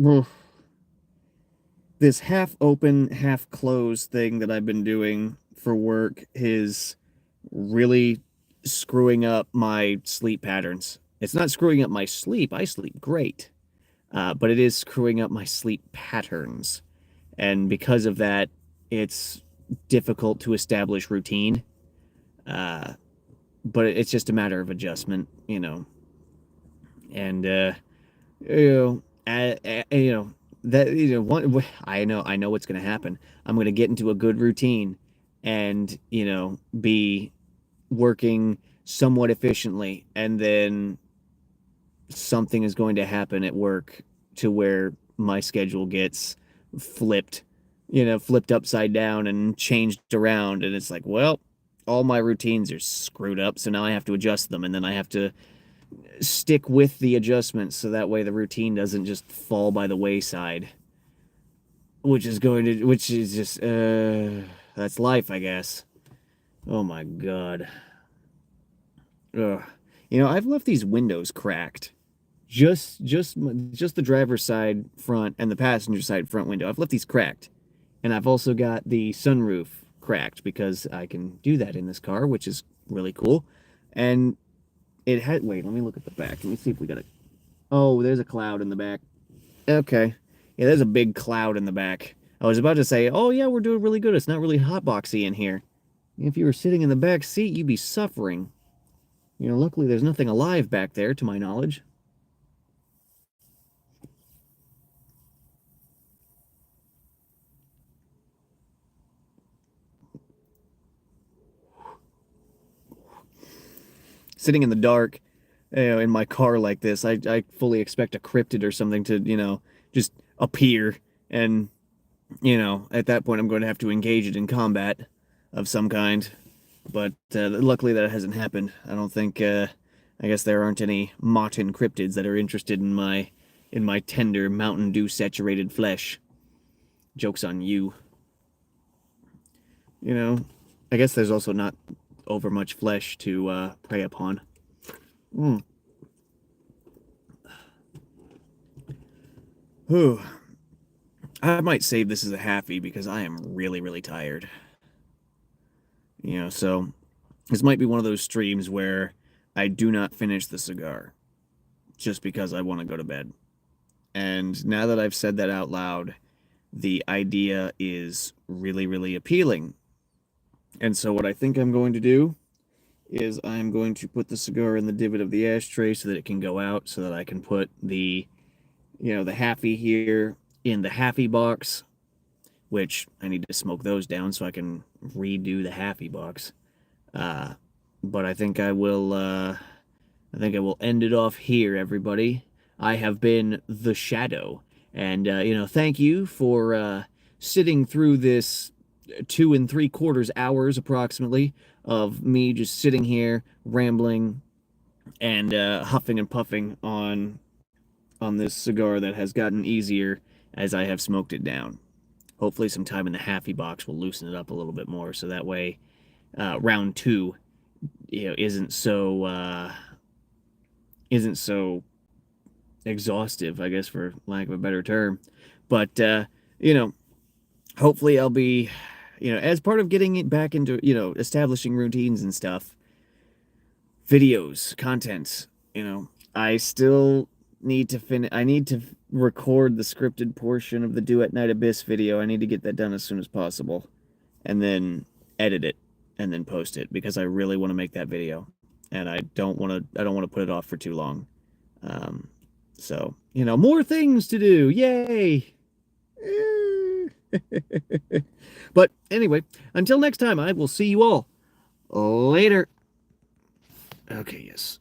this half open, half closed thing that I've been doing for work is really screwing up my sleep patterns. It's not screwing up my sleep. I sleep great. But it is screwing up my sleep patterns. And because of that, it's difficult to establish routine. But it's just a matter of adjustment, And that I know what's going to happen. I'm going to get into a good routine, and be working somewhat efficiently, and then something is going to happen at work to where my schedule gets flipped upside down and changed around, and it's like, well, all my routines are screwed up, so now I have to adjust them, and then I have to stick with the adjustments so that way the routine doesn't just fall by the wayside, which is just That's life, I guess. Oh my god. Ugh. You know, I've left these windows cracked. Just the driver's side front and the passenger side front window. I've left these cracked. And I've also got the sunroof cracked because I can do that in this car, which is really cool. And it had, wait, let me look at the back. Let me see if we got a, oh, there's a cloud in the back. Okay. Yeah, there's a big cloud in the back. I was about to say, oh yeah, we're doing really good. It's not really hotboxy in here. If you were sitting in the back seat, you'd be suffering. You know, luckily there's nothing alive back there, to my knowledge. Sitting in the dark, you know, in my car like this, I fully expect a cryptid or something to, you know, just appear. And, you know, at that point, I'm going to have to engage it in combat of some kind. But luckily that hasn't happened. I don't think, I guess there aren't any Martin cryptids that are interested in my tender Mountain Dew saturated flesh. Joke's on you. You know, I guess there's also not over much flesh to prey upon. Mm. Whew. I might save this as a halfie because I am really, really tired. You know, so this might be one of those streams where I do not finish the cigar just because I want to go to bed. And now that I've said that out loud, the idea is really, really appealing. And so what I think I'm going to do is I'm going to put the cigar in the divot of the ashtray so that it can go out, so that I can put the, you know, the halfie here in the halfie box, which I need to smoke those down so I can redo the halfie box. But I think I will end it off here, everybody. I have been the Shadow, and you know, thank you for sitting through this 2 3/4 hours approximately of me just sitting here rambling and huffing and puffing on this cigar that has gotten easier as I have smoked it down. Hopefully some time in the halfie box will loosen it up a little bit more, so that way round two, you know, isn't so exhaustive, I guess, for lack of a better term. But you know, hopefully I'll be, you know, as part of getting it back into, you know, establishing routines and stuff, videos, content, you know, I still need to I need to record the scripted portion of the Do at Night Abyss video. I need to get that done as soon as possible, and then edit it and then post it because I really want to make that video, and I don't want to put it off for too long. So, you know, more things to do. Yay! But anyway, until next time, I will see you all later. Okay, yes.